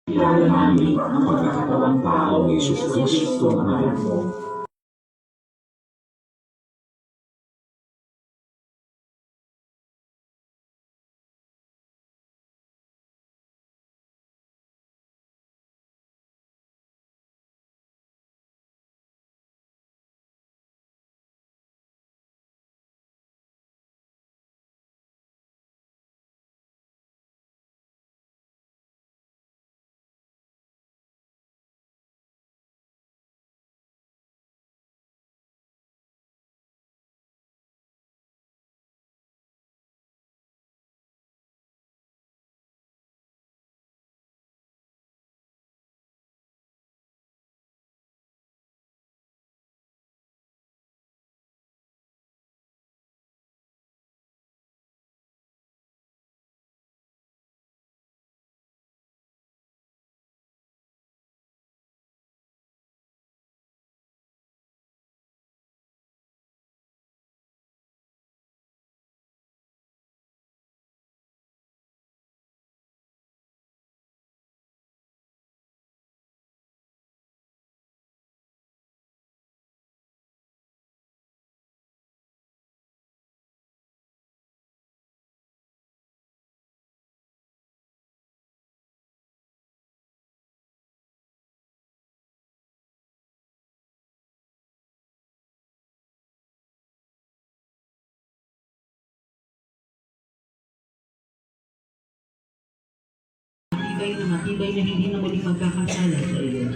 Kilala namin ang pagkakatawang tao ni Jesus Kristo na anak mo. Matibay na hindi na muling magkakasala sa iyo.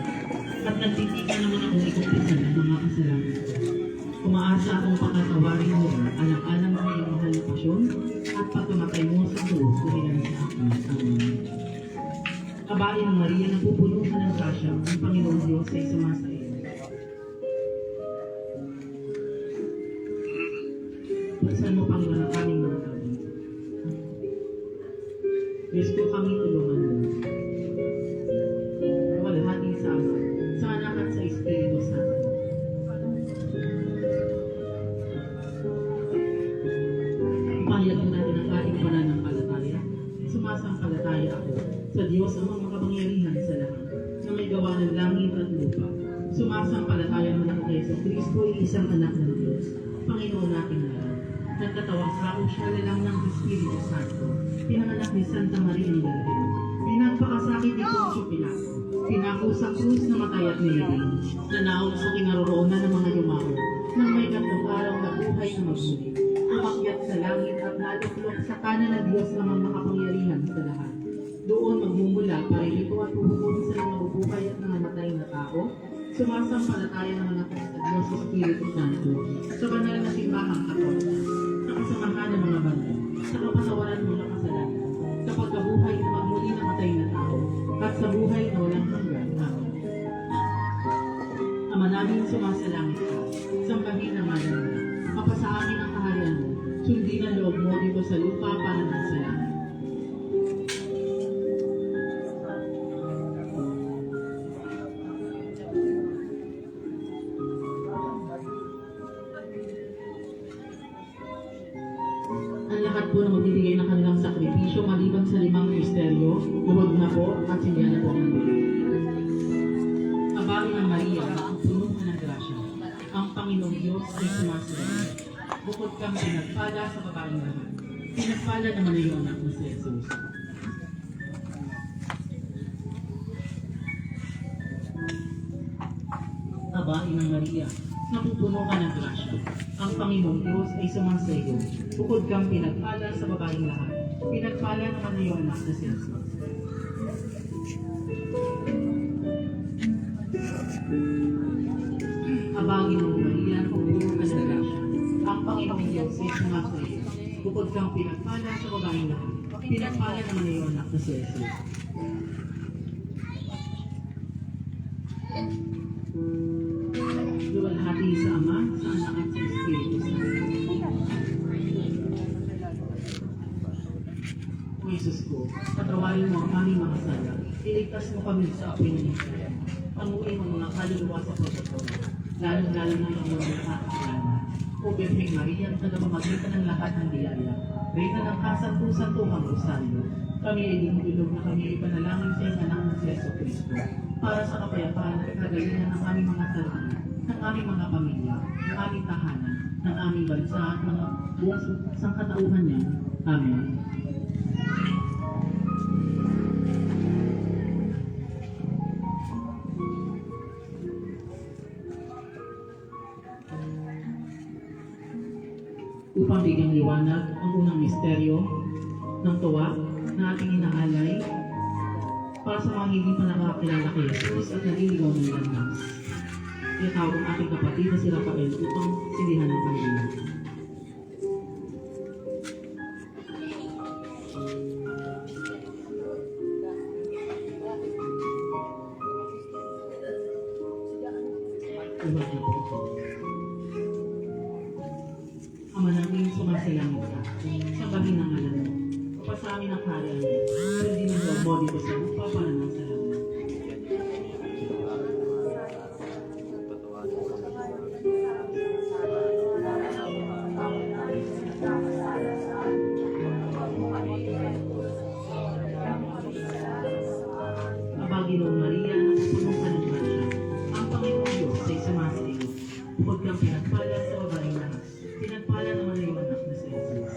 At nagtitika naman akong ikupisan ang mga kasalanan ko. Umaasa akong pakatawarin mo alang-alang sa iyong mahal na pasyon at patumatay mo sa krus dahil sa akin. Amen. Kabayan ng Maria na pupuno ka ng grasya, ang Panginoon Diyos ay sumasa iyo. Buksan mo, Panginoon, ang aming mga tabi. Diyos ko, kami tulungan mo. Walhati sa Ama, sa Anak at sa Espiritu Santo. Ipahayag mo natin ang ating pananampalataya. Sumasampalataya ako sa Diyos amang makapangyarihan sa lahat, na may gawa ng langit at lupa. Sumasampalataya mo ako kay Kristo ay isang anak ng Diyos, Panginoon nating lahat. Nagkatawang sa siya lang ng Espiritu Santo, pinanganak ni Santa Maria ng Virgen, pinagpakasakit ni Poncio Pilato, pinako sa krus na matay at nilibing, nanaog sa kinaroroonan ng mga yumao, nang may tatlong araw na buhay na maghuli, umakyat sa langit at naluklok sa kanan ng Diyos namang makapangyarihan sa lahat. Doon magmumula parilito at huhukom sa mga mabubuhay at mga matay na tao, sumasampalataya ng mga sa Diyos sa Espiritu Santo, sa banal na simbahang Katoliko, sa kasamahan ng mga banal, sa kapatawaran ng mga kasalanan, sa pagkabuhay na magmuli na matay na tao, at sa buhay na walang hanggan. Amen. Ama namin sumasalangit ka, sambahin ang ngalan mo, mapasa amin ang kaharian mo, sundin ang loob mo dito sa lupa para ng sa langit. Lahat po na magbibigay ng kanilang sakripisyo maliban sa 5 misteryo, luhod na po at sindihan na po ang nandito. Kabayan ng Maria, puno ka ng grasya, ang Panginoong Diyos ay sumasalangit. Bukod kang pinagpala sa babaeng lahat, pinagpala naman ang iyong anak na si Jesus. Kabayan ng Maria, napupuno ka ng grasya, ang Panginoong Diyos ay sumasayo. Bukod kang pinagpala sa babaeng lahat, pinagpala naman ang iyong anak na si Jesus. Abangin mo, Maria, napupuno ka ng grasya, ang Panginoong Diyos ay sumasayo. Bukod kang pinagpala sa babaeng lahat, pinagpala naman ang iyong anak na si Jesus. Luwalhati sa Ama, sa Anak at sa Espiritu Santo. O Jesus ko, patawarin mo ang aming mga sala, iligtas mo kami sa apoy ng infierno. Panguin mo mga kaluluwa sa pagkatawag, lalo-lalo na ang mga nakakasalanan. O Birheng Maria, na namamagitan ng lahat ng biyaya, Reyna ng kasantu-santuhang Rosario, kami ay dinulog na kami ay panalangin sa iyong anak na si Jesus. para sa kapayapaan at kagalingan ng aming mga sarili, ng aming mga pamilya, ng aming tahanan, ng aming bansa at mga buong sangkatauhan niya. Amen. Upang bigyang liwanag ang unang misteryo ng tuwa na ating inaalay para sa mga hindi pa nakakilala kay Jesus at naliligaw ng landas. Tinatawag ang aking kapatid na si Rafael upang silihan ng kandila. Uwag na po. Ama namin, sumasalangit ka. Sambahin ang ngalan mo. Papasamin ang kaharian mo. Sundin ang loob mo dito sa lupa para ng salamat. Abaginoong Maria, napupunong ka ng grasya. Ang Panginoong Diyos ay sumasa iyo. Bukod kang pinagpala sa babaeng lahat. Pinagpala naman na iyong anak na si Jesus.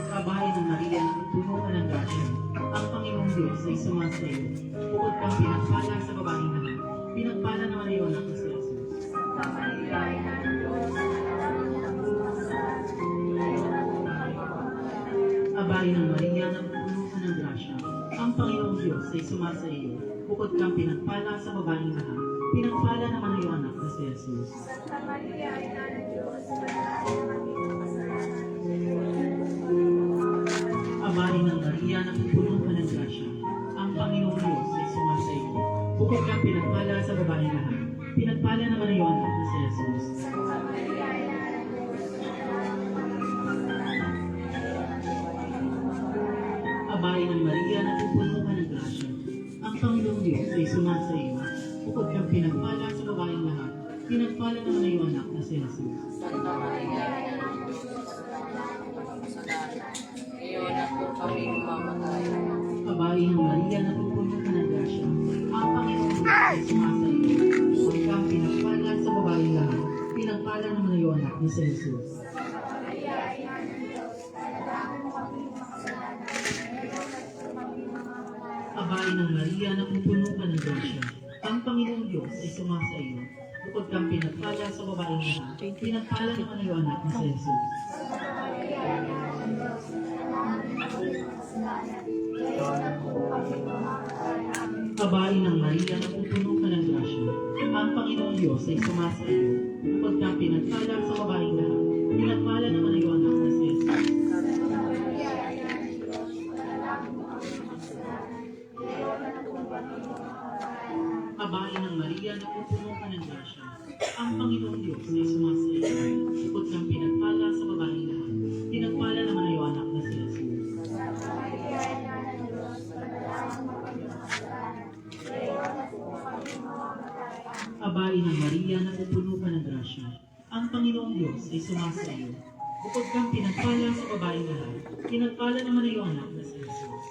Kabahay ng Maria, napupuno ka ng grasya. Ang Panginoong Diyos ay sumasa iyo. Bukod kang pinagpala sa babaeng lahat. Pinagpala naman na iyong anak na si Jesus. Abay ng Maria, napupuno ka ng grasya. Ang Panginoong Diyos ay sumasa iyo. Bukod kang pinagpala sa babaeng lahat, pinagpala naman ang iyong anak na si Jesus. Santa Maria, Ina ng Diyos, Abay ng Maria, napupuno ka ng grasya. Ang Panginoong Diyos ay sumasa iyo. Bukod kang pinagpala sa babaeng lahat, pinagpala naman ang iyong anak na si Jesus. Abay ng Maria, napupuno ka ng grasya. Ang Panginoong Diyos ay sumasa iyo. Bukod kang pinagpala sa babaeng lahat, pinagpala naman ang iyong anak na si Jesus. Santa Maria, Ina ng Diyos, ngayon at kung kami mamatay. Abay ng Maria, napupuno ka ng grasya. Ang Panginoong Diyos ay sumasa iyo. Bukod kang pinagpala sa babaeng lahat, pinagpala naman ang iyong anak na si Jesus. Abay ng Maria, napupuno ka ng grasya. Ang Panginoong Diyos ay sumasa iyo. Bukod kang pinagpala sa babaeng lahat, pinagpala naman ang iyong anak na si Jesus. Abay ng Maria, napupuno ka ng grasya. Ang Panginoong Diyos ay sumasa iyo. Bukod kang pinagpala sa babaeng lahat, pinagpala naman ang iyong anak na si Jesus. Abay ng Maria, napupuno ka ng grasya. Ang Panginoong Diyos ay sumasa iyo. Bukod kang pinagpala sa babaeng lahat, pinagpala naman ang iyong anak na si Jesus. Abay ng Maria, napupuno ka ng grasya. Ang Panginoong Diyos ay sumasa iyo. Bukod kang pinagpala sa babaeng lahat, pinagpala naman ang iyong anak na si Jesus.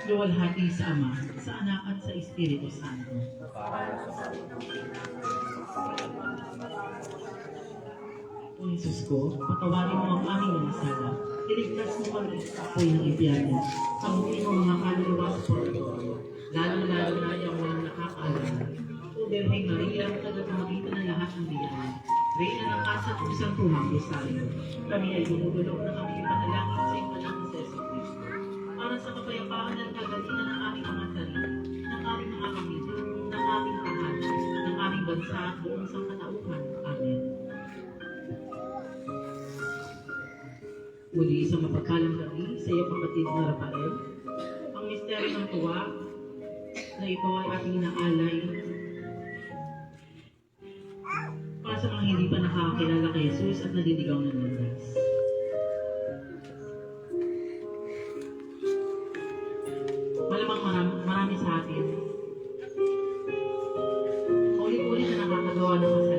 Luwalhati sa Ama, sa Anak at sa Espiritu Santo. O Jesus ko, patawarin mo ang aming mga sala. Iligtas mo kami sa apoy ng impyerno. Kamuhin mo mga kaluluwa sa purgatorio. Lalo-lalo na yung walang nakakaalam. O Birheng Maria, tagapamagitan ng lahat ng biyaya. Reyna ng kasat usang tuhang Rosario. Kami ay bumubulog na kami ipanalangin sa iyong anak na Yesu Cristo. Para sa kapayapaan at kagalingan ng aming mga sarili, ng aming mga pamilya, ng aming tahanan, ng aming bansa at buong sangkatauhan. Amen. Muli sa mapagpalang gabi sa iyo kapatid na Rafael, ang misteryo ng tuwa na ito ay ating inaalay para sa mga hindi pa nakakakilala kay Jesus at naliligaw ng landas. Malamang marami sa atin ulit-ulit na nakakagawa ng kasalanan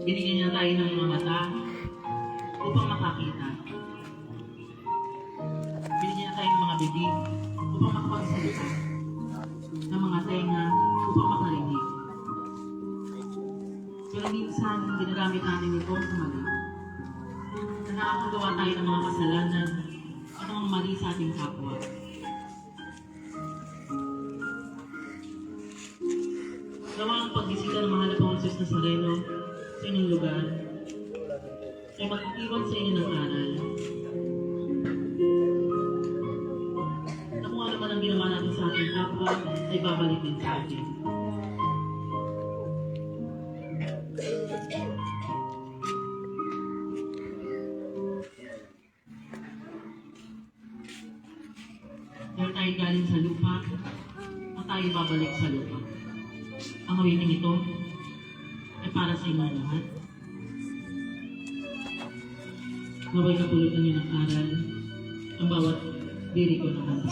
Binigyan niya tayo ng mga mata upang makakita. Binigyan niya tayo ng mga bibig upang makapagsalita. Ng mga tenga upang makarinig. Pero minsan, ginagamit natin ito sa mali. Na nakakagawa tayo ng mga kasalanan at mga mali sa ating kapwa. Nawa ang pagbisita ng mahal na Panginoon Jesus Nazareno sa inyong lugar ay mag-iwan sa inyo ng aral. Na kung ano man ang ginawa natin sa ating kapwa ay babalik din sa atin. Dahil tayo galing sa lupa, at tayo babalik sa lupa. Ang awiting ito ay para sa inyo lahat. Naway kapulutan niyo ng aral ang bawat diri ko na kanta.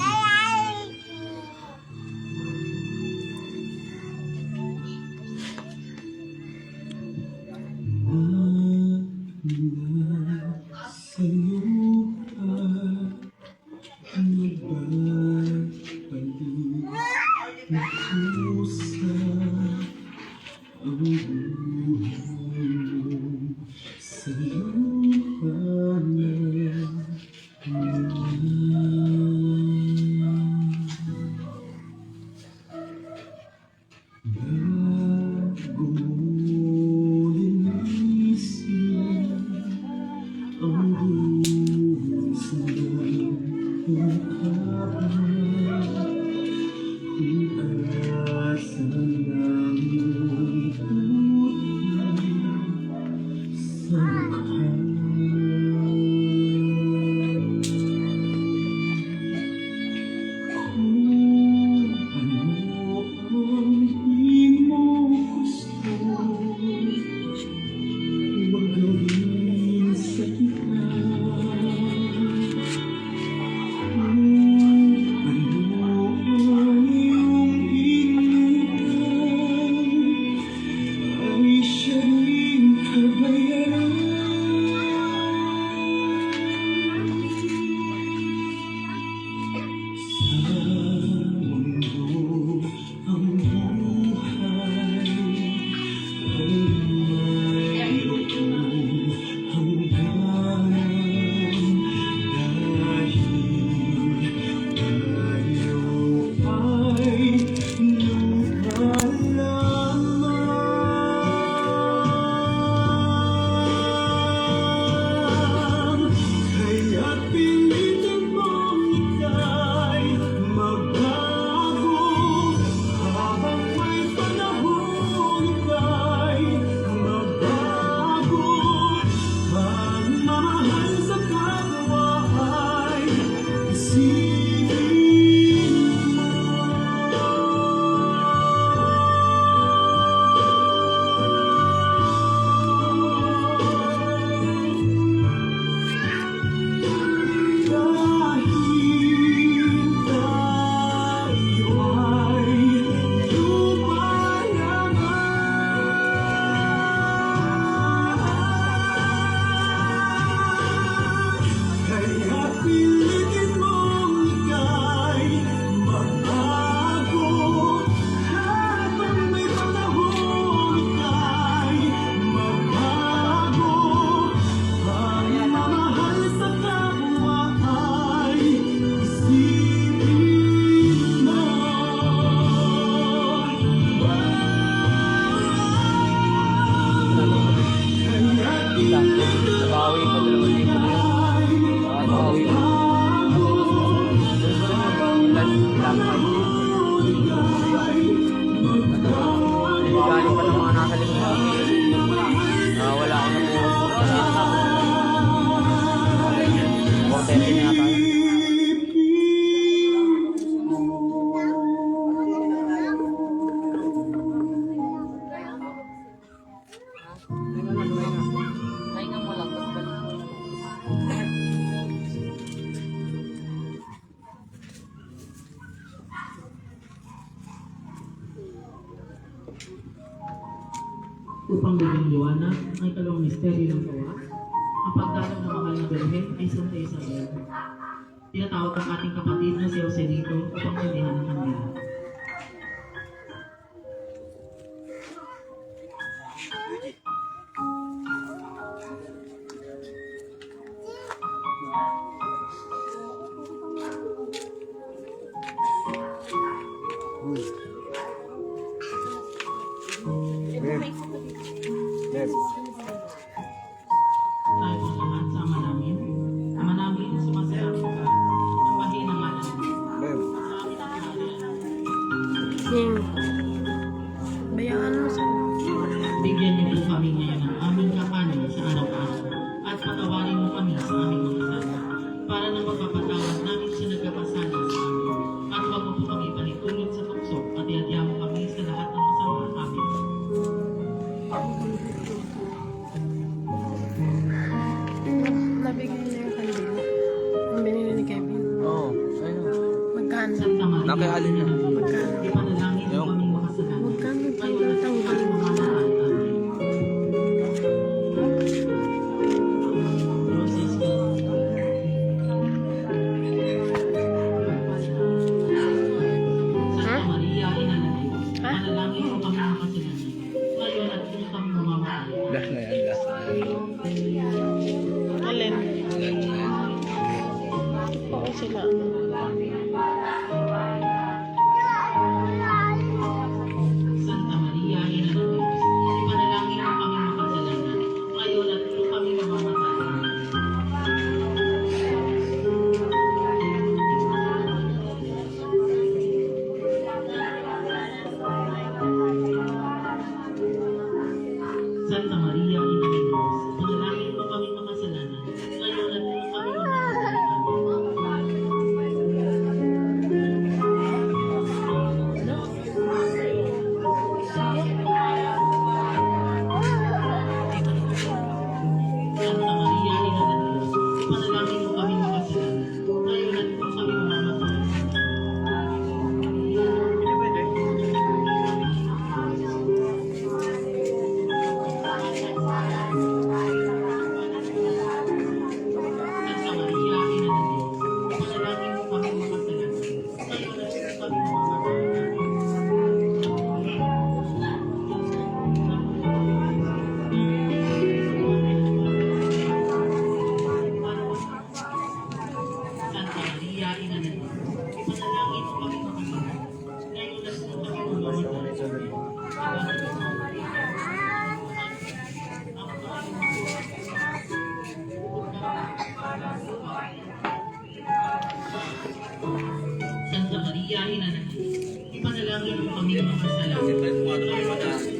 upang bigyan liwanag ang ikalawang misteryo ng kawas, ang pagdalaw ng mahal na Birhen ay Santa Isabel. Tinatawag ang ating kapatid na si Joselito upang sindihan ang kandila. Tayo po lahat sa Ama namin. Ama namin, sumasalamat ka. Ang bahin ng ngalan mo. Sa amin ang pinagdala. Ning, bayaan mo sa Bigyan niyo po kami ngayon ng aming kakanin sa araw-araw at patawarin mo kami sa aming mga sala para na magpapatawad namin sa nagkapasala sa amin. At huwag mo po kami panitulog sa tukso at iadya mo kami sa lahat ng masama. Amen. nabigay na yung kandila. Ang binili ni Kevin. Oo, ayun. Magkano? Santa Maria, Nakihalin niya. ipanalangin mo Yung- kaming makasalanan. Magkano? Ngayon at ang aming mga mahal. Amen. Santa Maria, Ina ng Diyos, panalangin mo kami makasalanan. Ngayon at kung kami mamamatay. Last na yan, last na yan. Alin? Last na yan. Oo sila. Santa Maria, Ina ng Diyos, ipanalangin mo kami makasalanan. Ngayon at kung kami mamamatay. Santa Maria, Ina ng Diyos, panalangin mo kami makasalanan. Ngayon at kung kami mamamatay. Amen. Santa Maria, Ina ng Diyos, ipanalangin mo kami makasalanan. Ngayon at kung kami mamamatay. Santa Maria, Ina ng Diyos, ipanalangin mo kami makasalanan. Ngayon at kung kami mamamatay. Santa Maria, Ina ng Diyos, ipanalangin mo kami makasalanan. Ngayon at kung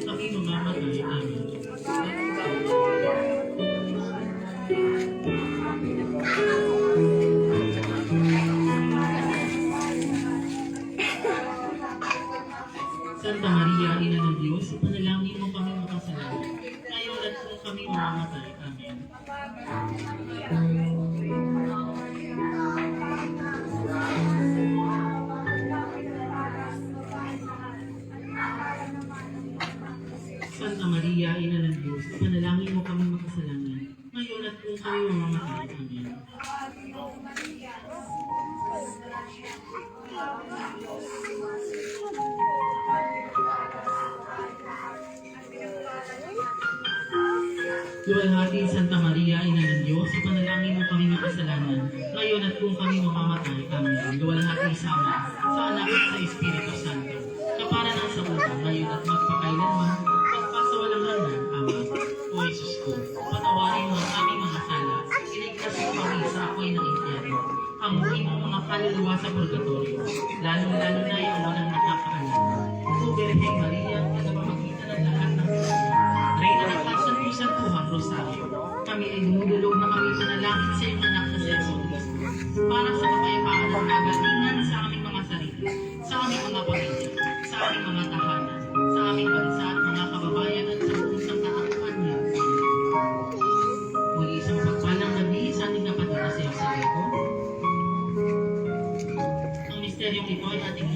kami mamamatay. Santa Maria, Ina ng Diyos, ipanalangin mo kami makasalanan. Ngayon at kung kami mamamatay. Amen. Santa Maria, Ina ng Diyos, ipanalangin mo kami makasalanan. Ngayon at kung kami mamamatay. Amen. Santa Maria, Ina ng Diyos, ipanalangin mo kami makasalanan. Ngayon at kung kami mamamatay. Amen. Luwalhati, Santa Maria, Ina ng Diyos, ipanalangin mo kami makasalanan. Ngayon at kung kami mamamatay. Amen. Luwalhati sa Ama, sa Anak at sa Espiritu Santo, kapara ng sa una, ngayon at magpakailanman, pagpasawalang hanggan. Amen. O Jesus ko, patawarin mo ang aming mga sala, iligtas mo kami sa apoy ng impyerno, hamuin mo mga kaluluwa sa purgatorio, lalo-lalo na yung walang nakakaalam. O Birheng Maria, tagapamagitan ng lahat ng Kristiyan, Reyna ng Santuhang Rosario, kami ay dumudulog na kami panalangin sa iyong anak na si Jesus, para sa kapayapaan at kagalingan sa aming mga sarili, sa aming mga pamilya, sa aming mga tahanan, sa aming bansa at mga kababayan at sa buong sangkatauhan niya. Muli isang pagpalang gabi sa ating kapatid na si Joselito. Ang misteryong ito ay ating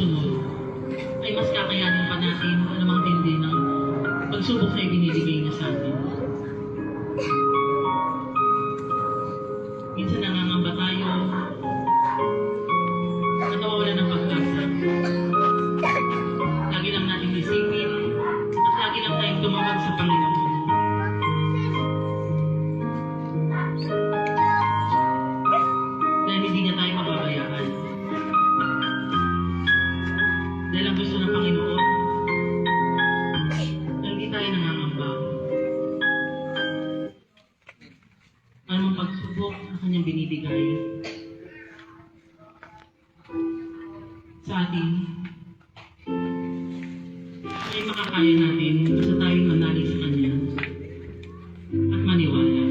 susunod ay mas kakayanin pa natin ang anumang tindi ng pagsubok na ibinibigay niya sa atin. Minsan nangangamba tayo at nawawalan ng pag-asa. Lagi lang nating isipin at lagi lang tayong tumawag sa Panginoon. Dahil hindi niya tayo mababayaan. Dahil ang gusto ng Panginoon na hindi tayo nangangamba. Anumang pagsubok na kanyang binibigay sa atin ay makakaya natin basta tayong manalig sa Kanya at maniwala.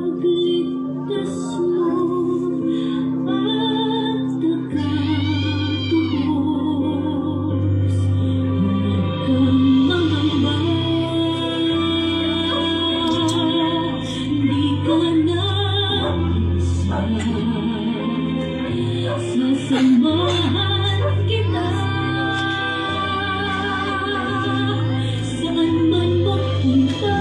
Tagapagligtas mo at tagatubos, huwag kang mangamba, hindi ka na isa, sasamahan kita saan man magpunta.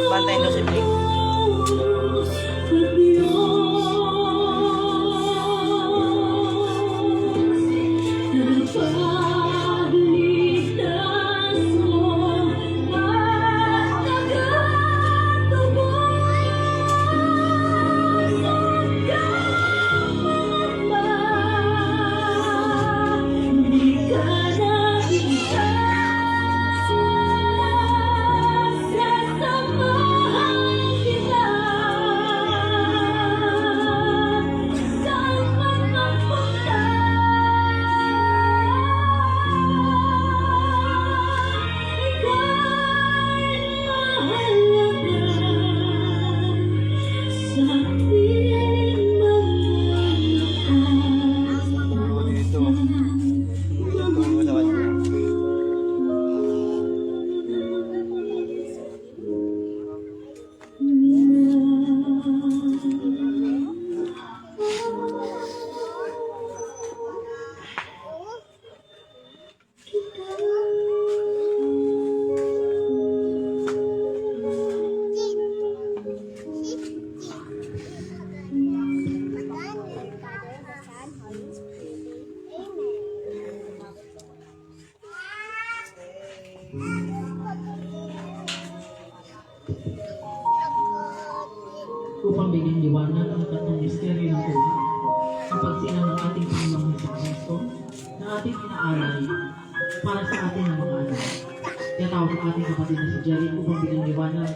Bantayin daw si Blake. Sasamahan upang bigyan liwanag ang tatlong misteryo ng buhay. Ang pagsilang ng ating Panginoong Jesucristo na ating inaalay para sa ating mga anak. Kaya tawag ang ating kapatid na si Jerry upang bigyan liwanag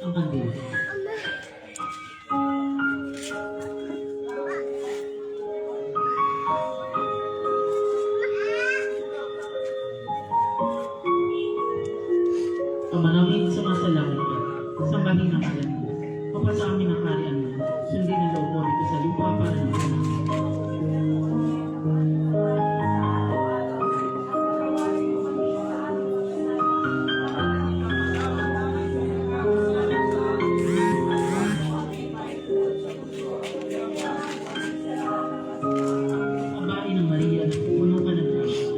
ang kandila. Ama namin sumasalangit ka, sambahin ang alam mo. Mapasa amin ang kaharian mo, sundin ang loob mo dito sa lupa para ng anak. Babae ng Maria, puno ka ng grasya.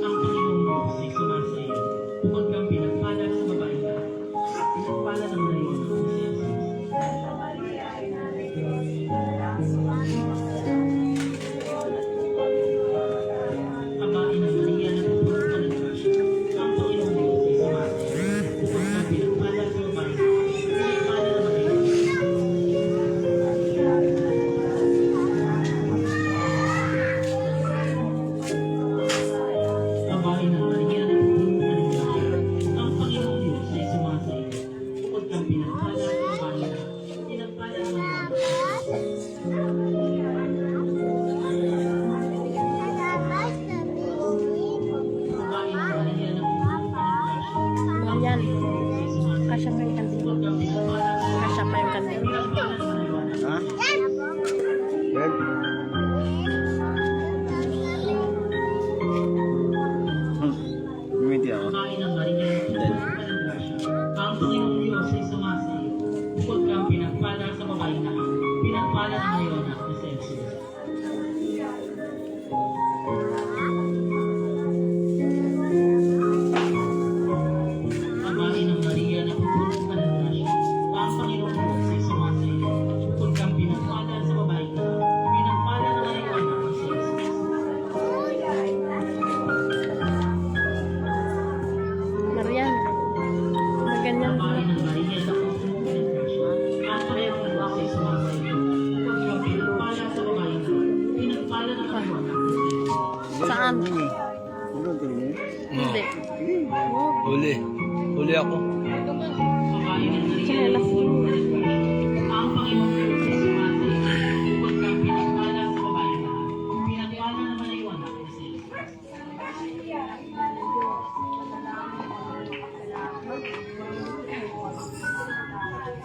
Ang Panginoong Diyos ay sumasayo. Bukod kang pinagpala sa babae ka. Pinagpala ng Maria ng Jesus. Babae ng Maria, puno ka ng grasya. Ang Panginoong Diyos ay sumasayo. Bukod kang pinagpala sa babae ka. Pinagpala ng Maria ng Jesus. Babae ng Maria na puno ka ng grasya. Ang Panginoong Diyos ay sumasayo. Bukod kang pinagpala sa babae na, pinagpala ng Maria ng Jesus. Babae ng Maria na puno ka ng grasya. Ang Yan. Panginoong Diyos ay sumasayo. Kasya pa yung kandila. Bukod kang pinagpala sa babae Kasya pa yung na, kandila. pinagpala ng Maria ng Jesus. Ha? Red? Gumiti ako. Babae ng Maria na puno ka ng grasya. Ang Panginoong Diyos ay sumasayo. Bukod kang pinagpala sa babae na, pinagpala ng Maria na Jesus. Babae ng Maria na puno ka ng grasya. Ang Panginoong Diyos ay sumasayo. Bukod kang pinagpala sa babae na, pinagpala ng Maria na Jesus. Marian. Na ganyan. Babae ng Maria na puno ka ng grasya. Ang Panginoong Diyos ay sumasayo. Bukod kang pinagpala sa babae na, pinagpala ng Maria na Jesus. Saan? Ano ang tingin niya? Hindi. Oh, Huli. Huli ako. Babae ng Maria na puno ka ng grasya. Ang Panginoong Diyos ay sumasayo. Bukod kang pinagpala sa babae na, pinagpala ng Maria na Jesus.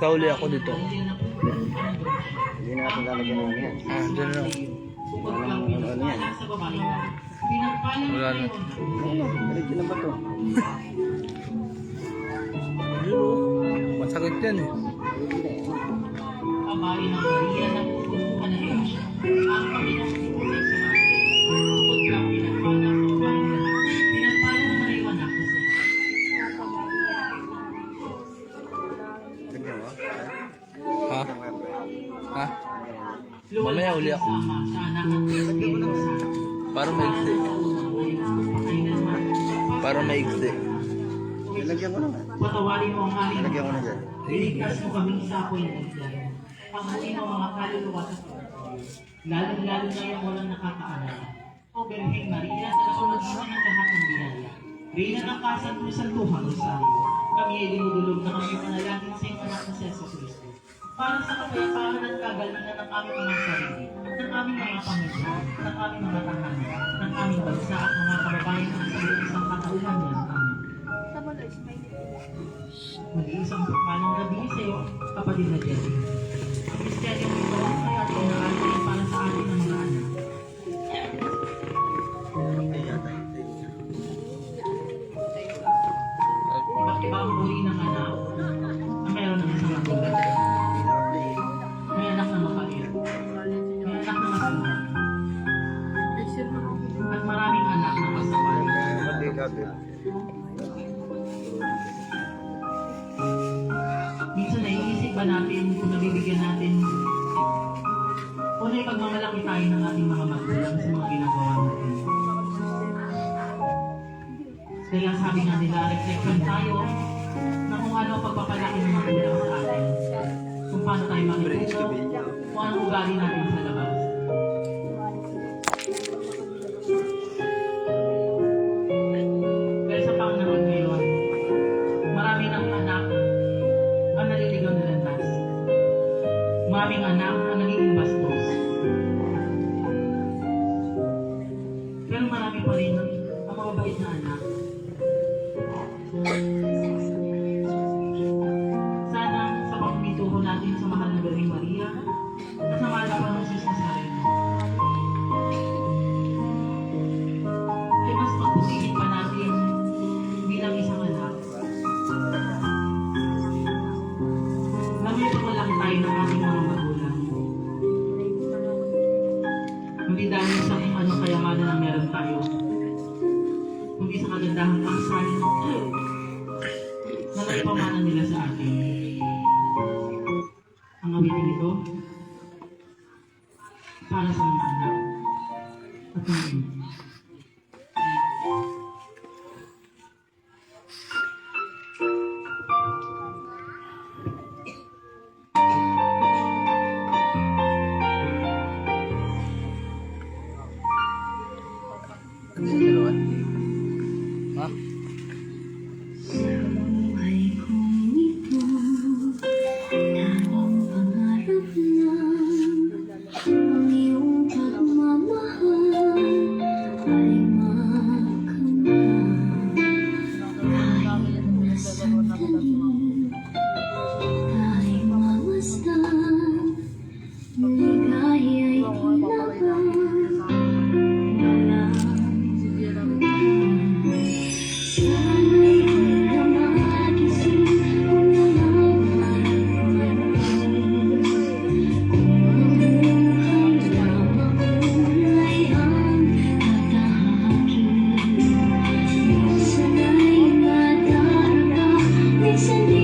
Sa huli ako dito. Maria na puno ka ng grasya. Hindi natin lalagyan ng yan. Ah, dyan lang. Bukod kang pinagpala sa babae na, pinagpala ng Wala na. Maria na Diretso na ba to? Ayun o. Masakit yan eh. Babae ng Maria na puno ka ng grasya. Ang Panginoong Diyos ay sumasayo. Bukod kang pinagpala sa babae na, pinagpala ng Maria na Jesus. Ganyan o. Ha? Ha? Mamaya uli ako. Para maigsi. Para maigsi. Nilagyan ko na nga. Patawarin mo ang aming Nilagyan ko na dyan. Iligtas mo kaming sa apoy ng iglan. Panghalin mo mga kaluluwa sa pagkakas. Lalong-lalo na yung walang nakakaalala. O Birheng Maria, sa nasunod mo ng lahat ng biyaya. Reyna ng kasanto-santuhan, Rosario. Kami ay dinudulog na kami panalangin sa iyong anak na si Jesus Cristo. Para sa kapayapaan at kagalingan ng aming mga sarili, ng aming mga pamilya, ng aming mga tahanan, ng aming bansa at mga kababayan ng isang katauhan niya. Amen. Mag-iisang palang gabi sa iyo, kapatid na Jerry. Ang misteryong ito ay ating naalay para sa ating ng mga anak. Iba't iba ang uri ng anak na meron ng isang magulang. May anak na mapait. May anak na masama. At maraming anak na masaway. Minsan naiisip ba natin kung nabibigyan natin o na ipagmamalaki tayo ng ating mga magulang sa mga ginagawa natin. Kaya sabi nga nila, reflection tayo na kung ano ang pagpapalaki ng magulang paano tayo makikita, kung anong ugali natin sa labas. Pero sa panahon ngayon, marami ng anak ang naliligaw na landas. Maraming anak ang nagiging bastos. Pero marami pa rin ang mababait na anak. Sana sa pagtuturo natin sa mahal na Birheng Maria at sa mahal na Francis Nazareno, ay mas pagpusingin pa natin bilang isang anak na may pagmalaki tayo ng ating mga magulang. Hindi dahil sa kung anong kayamanan ang meron tayo, kundi sa kagandahang pangsal na naipamana nila sa atin. Ang awitin ito para sa mga anak at mga ina. Ano yung dalawa? Ha? Buhay kong ito, tanging pangarap lang ang iyong pagmamahal ay makamtan. Kahit na sandali ay mamasdan, ligaya'y kailangan. Sana'y di ka magising kung nangangailangan. Kung ang buhay lamang ay ang katahaki, minsan ay madarama, minsan di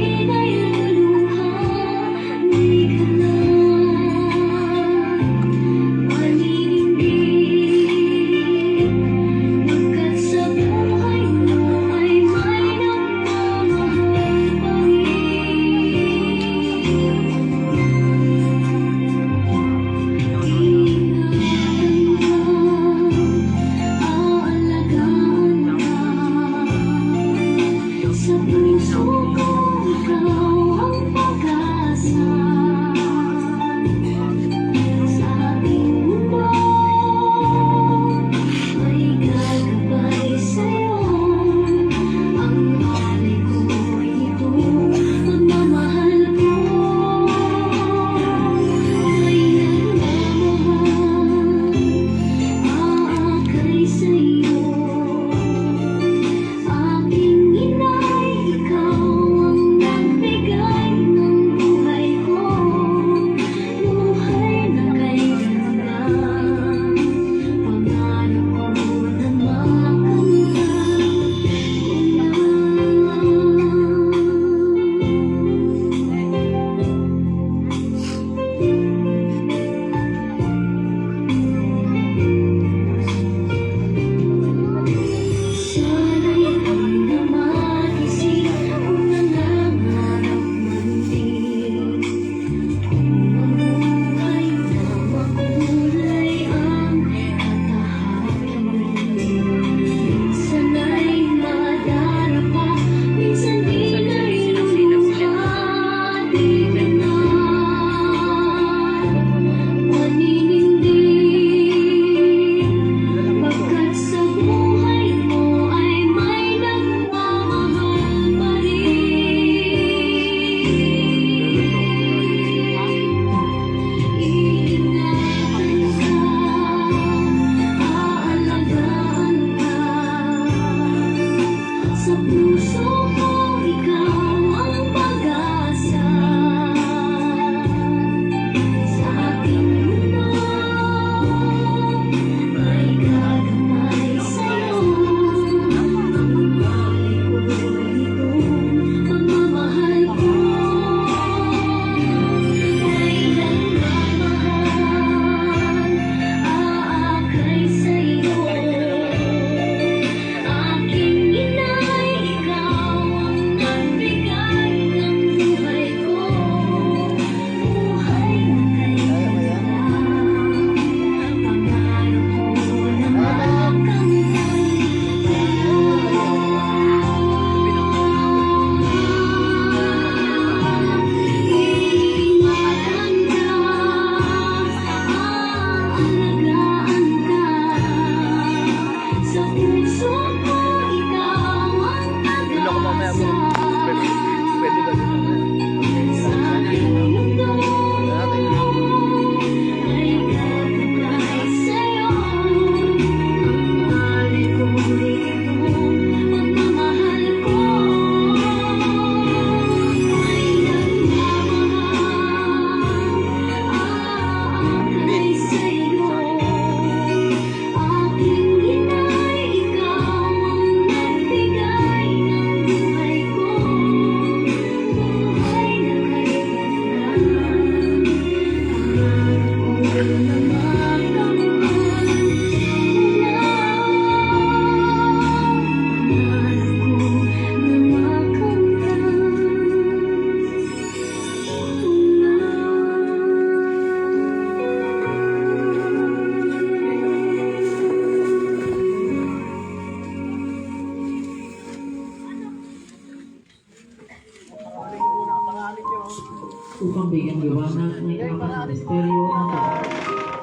upang bigyan liwanag ng ikapat na misteryo ng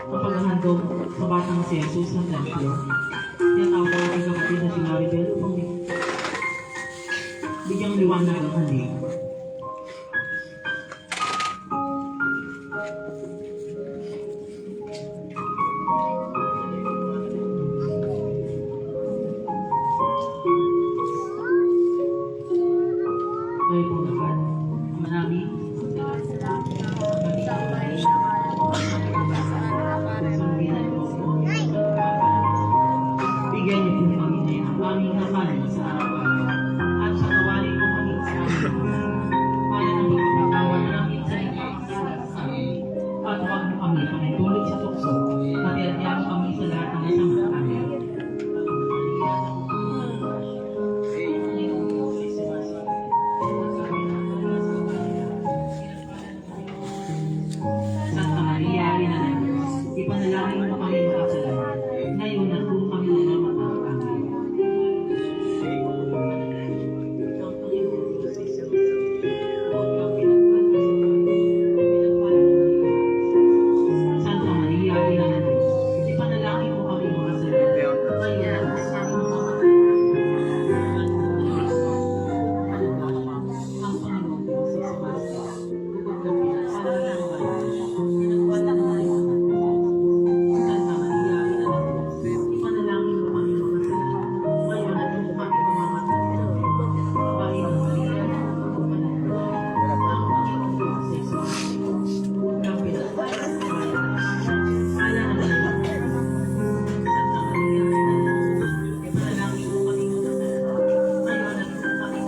paghahandog sa batang si Jesus ng templo. Tinatawag ang ating kapatid na si Maribel upang bigyang liwanag ang halik. Kayo po lahat. Maraming bigyan niyo po kami ngayon ang aming hakanin sa araw-araw at sa kawali mo kami sa amin. Para na magpapagawa namin sa amin. At huwag mo kami pangitulog sa tukso at iatyan kami sa lahat ng masama amin. Santa Maria, Ina ng Diyos, ipanalangin mo kami makasalanan, ngayon at kung kami namamatay. Amen. Santa Maria, Ina ng Diyos, ipanalangin mo kami makasalanan, ngayon at kung kami namamatay. Ang Panginoon Diyos, si Sebastian, bukod ng pinagpalalang Santa Maria, Ina ng Diyos, ipanalangin mo kami makasalanan, ngayon at kung kami mamamatay. Panginoon Maria, ang Panginoon Diyos, si Sebastian, ang pinagpalalang Santa Maria, ipanalangin mo kami makasalanan, ngayon at kung kami mamamatay.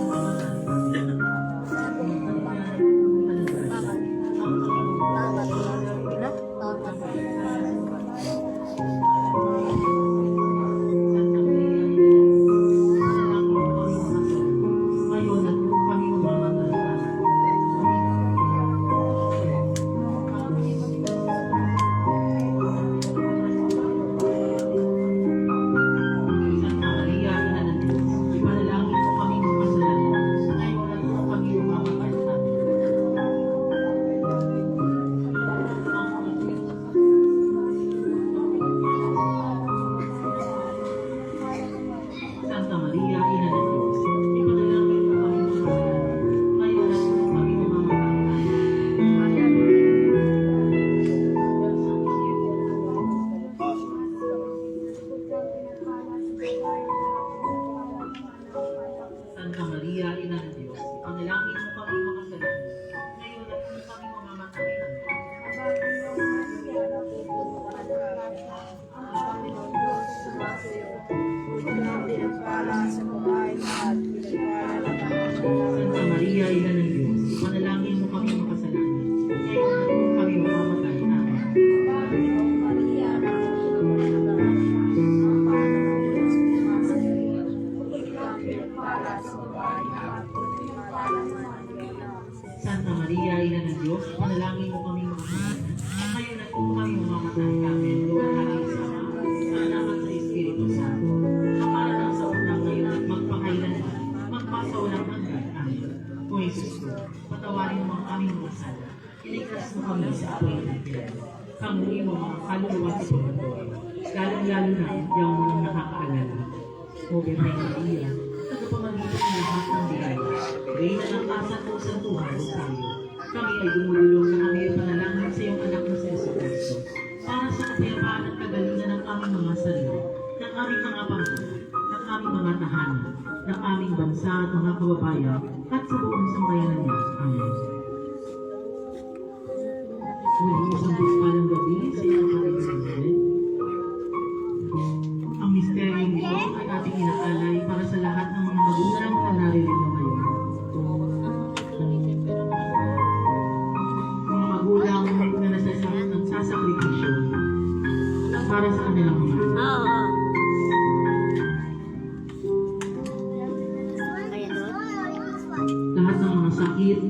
Santa Maria, Ina ng Diyos, ipanalangin mo kami makasalanan, ngayon at kung kami mamamatay. Santa Maria, Ina ng Diyos, ipanalangin mo kami makasalanan, ngayon at kung kami mamamatay. Santa Maria, Ina ng Diyos, ipanalangin mo kami makasalanan, ngayon at kung kami mamamatay. Amen. Santa Maria, Ina ng Diyos, ipanalangin mo kami makasalanan, ngayon at kung kami mamamatay. Amen. Luwalhati sa Ama, sa Anak at sa Espiritu Santo, kapala ng sa unang ngayon at magpakailanman, magpasawalang hanggan. Amen. O Jesus ko, patawarin mo ang aming mga sala, iligtas mo kami sa apoy ng infierno. Kamuhin mo mga kaluluwa sa purgatorio, lalong-lalo na yung mga nakakaalala. O Birheng Maria, tagapamagitan ng lahat ng biyaya, Reyna ng kasantusan Tuhan tayo. Kami ay dumululong na kami ay panalangin sa iyong anak na si Jesucristo para sa kapayapaan at kagalingan ng aming mga sarili, ng aming mga pamilya, ng aming mga tahanan, ng aming bansa at mga kababayan, at sa buong sambayanan niya. Amen. Muli isang palang gabi sa iyong kapatid. Ang misteryong ito ay ating inaalay para sa lahat ng mga magulang na naririnig ngayon. Mga magulang na nagsasakripisyo para sa kanilang mga anak. Lahat ng mga sakit,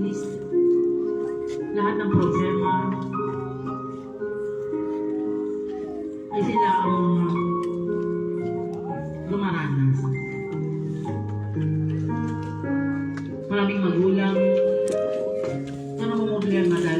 lahat ng problema, ay sila ang lumaranas. Maraming magulang na namumblema dahil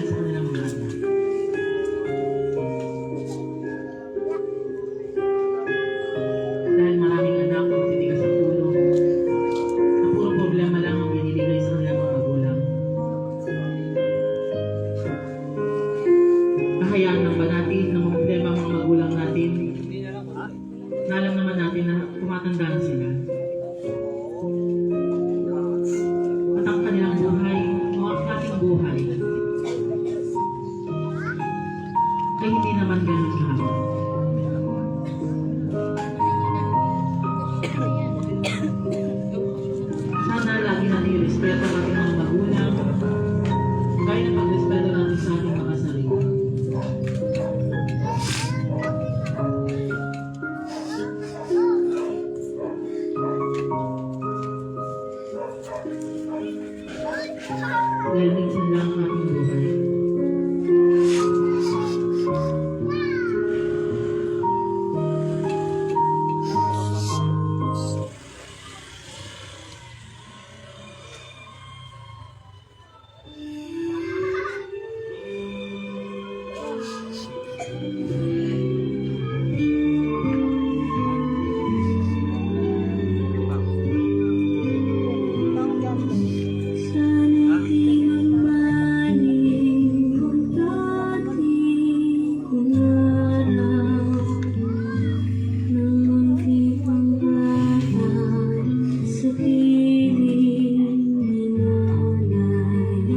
dahil minsan lang ang ating buhay. Sana'y di mamaling ang dating kong araw ng munti pang bata sa piling ni nanay.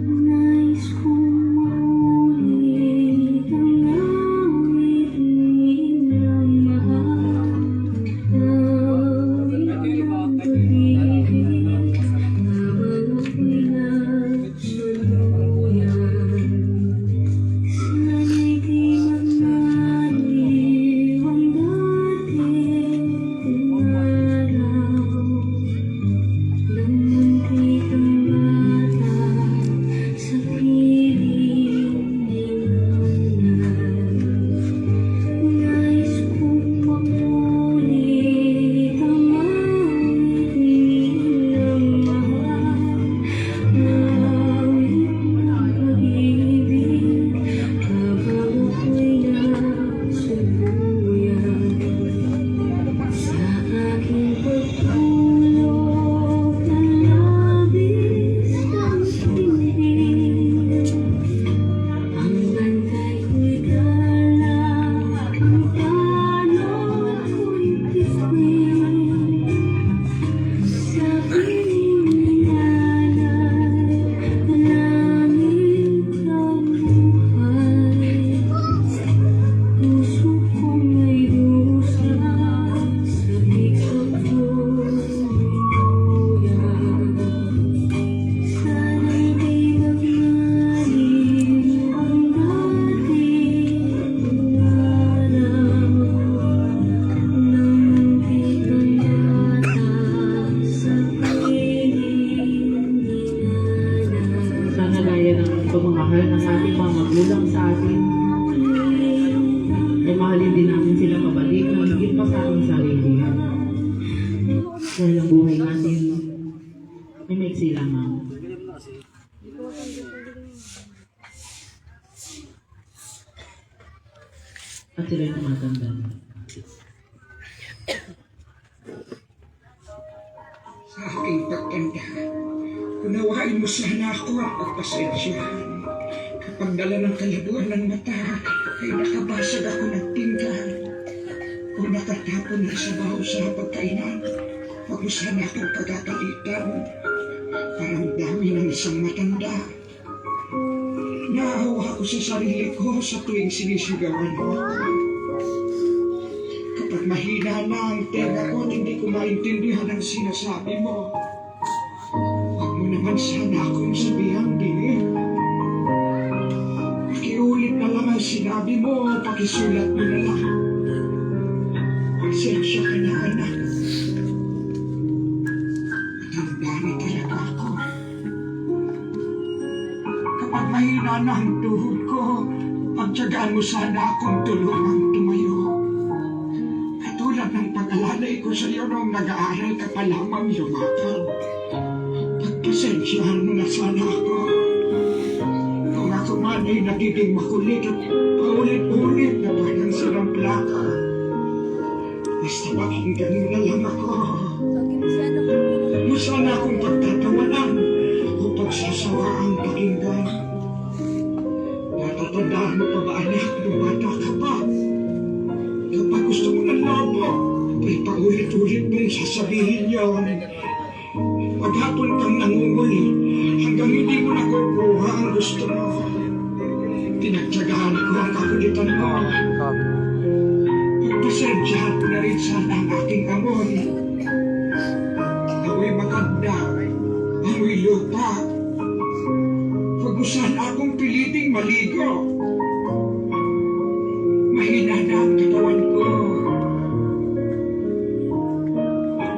Nais kong maulit ang awit nilang mahal. Awit ng pag-ibig habang ako'y nagsuluyan. Sana'y di magmaliw ang dating kong araw ng munti kang bata sa piling ni nanay. Nais kong mapulit ang awit nilang mahal. Awit ng pag-ibig habang ako'y nagsuluyan. Sa aking pagtulog na labis ng tindig, ang bantay ko'y gala, ang tanod ko'y pisngi. Sa piling ni nanay, palangit ang buhay. Puso kong may dusa, sabik ang tuluyan. Sana'y di magmaliw ang dating kong araw ng munti kang bata sa piling ni nanay. Sana gaya ng pagmamahal ng ating mga magulang sa atin, ay mahalin din natin sila pabalik na higit pa sa ating sarili. Dahil ang buhay natin ay maiksi lamang. At sila'y tumatanda. Sa aking pagtanda, unawain mo sana ako ang pagpasensyahan. Kapag dala ng kalabuan ng mata, ay nakabasag ako ng pinggan. O nakatapon ng sabaw sa pagkainan, wag mo sana akong pagkakalitan. Parang dami ng isang matanda. Naawa ako sa sarili ko sa tuwing sinisigawan mo ako. Kapag mahina na ang tenga ko at hindi ko maintindihan ang sinasabi mo, huwag mo naman sana akong sabihan din. Pakiulit na lang ang sinabi mo, pakisulat mo na lang. Pasensya ka na, anak. Matanda na talaga ako. Kapag mahina na ang tuhod ko, pagtyagaan mo sana akong tulungang tumayo. Katulad ng pag-alalay ko sa iyo nung nag-aaral ka pa lamang lumakad. Pagpasensyahan mo na sana ako. Kung ako man ay nagiging makulit at paulit-ulit na parang silang plaka. Basta pakinggan mo na lang ako. Huwag mo sana akong pagtatawanan o pagsasawaan pakinggan. Natatandaan mo pa ba, anak, nung bata ka pa? Kapag gusto mo ng lobo, ay paulit-ulit mong sasabihin yun. Paghapon kang nangunguli, hanggang hindi mo nakukuha ang gusto mo. Pinagtyagaan ko ang kakulitan mo. Pagpasensyahan ko na rin sana ang aking amoy. Amoy maganda, amoy lupa. Huwag mo sana akong piliting maligo. Mahina na ang katawan ko.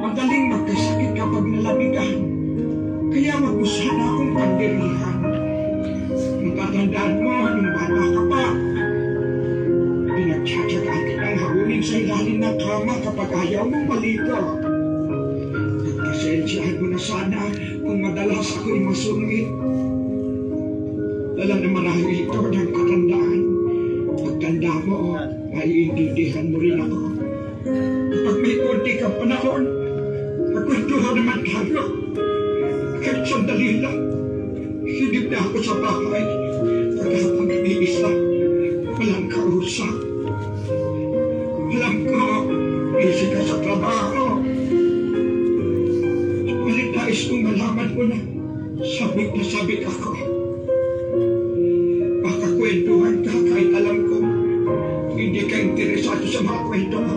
Madaling magkasakit kapag nalamigan. Kaya wag mo sana akong ako'y masungit. Dala na marahil ito ng katandaan. Pagtanda mo, maiintindihan mo rin ako. Kapag may konti kang panahon, magkwentuhan naman tayo. Kahit sandali lang, silip na ako sa bahay. Pagkapag iisa, walang kausap. Alam ko, busy ka sa trabaho. Subalit nais kong malaman mo na sabik na sabik ako. Baka kwentuhan ka kahit alam ko hindi ka interesado sa mga kwento mo.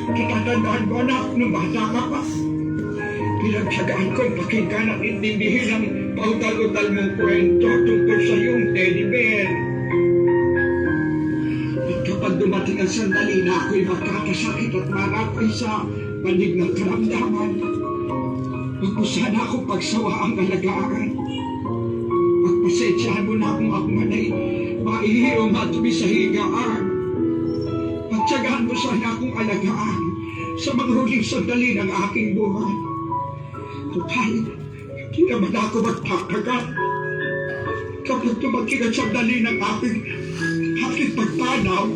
Natatandaan mo anak nung bata ka pa. Pinagsagaan kong pakinggan at intindihin ang pautal-utal mong kwento tungkol sa iyong teddy bear. At kapag dumating ang sandali na ako'y magkakasakit at marapay sa panig ng karamdaman, huwag mo sana akong pagsawa ang alagaan. Pagpasensyahan mo na kung ako man ay maihi o matubi sa higaan. Pagtsagaan mo sana akong alagaan sa mga huling sandali ng aking buhay. Total, hindi naman ako magpakagat. Kapag tumating ang sandali ng aking pagpanaw,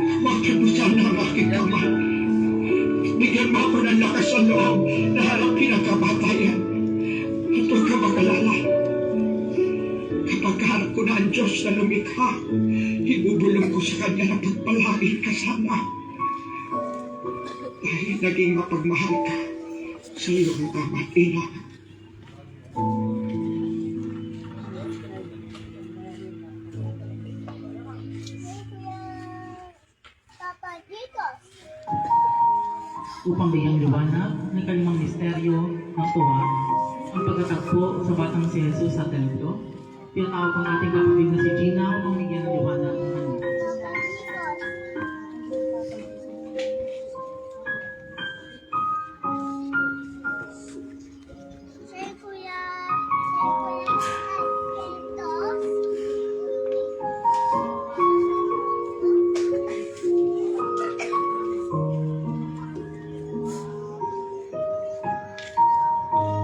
hawakan mo sana ang aking kamay. Bigyan mo ako ng lakas sa loob na harapin ang kamatayan. At huwag ka mag-alala. Kapag harap ko na ang Diyos na lumikha, ibubulong ko sa Kanya na pagpalain ka sana. Dahil naging mapagmahal ka sa iyong ama't ina. Upang bigyan liwanag ng kalimang misteryo ng tuwa, ang pagkatagpo sa batang si Jesus sa templo, tinatawag ang ating kapatid na si Gina upang bigyan ng liwanag ng kanyang.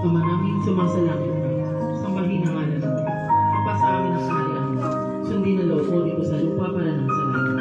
Ama namin sumasalangit na, sambahin ang ngalan mo. Mapasa amin ang kaharian mo. Sundin ang loob mo dito sa lupa para ng sa langit.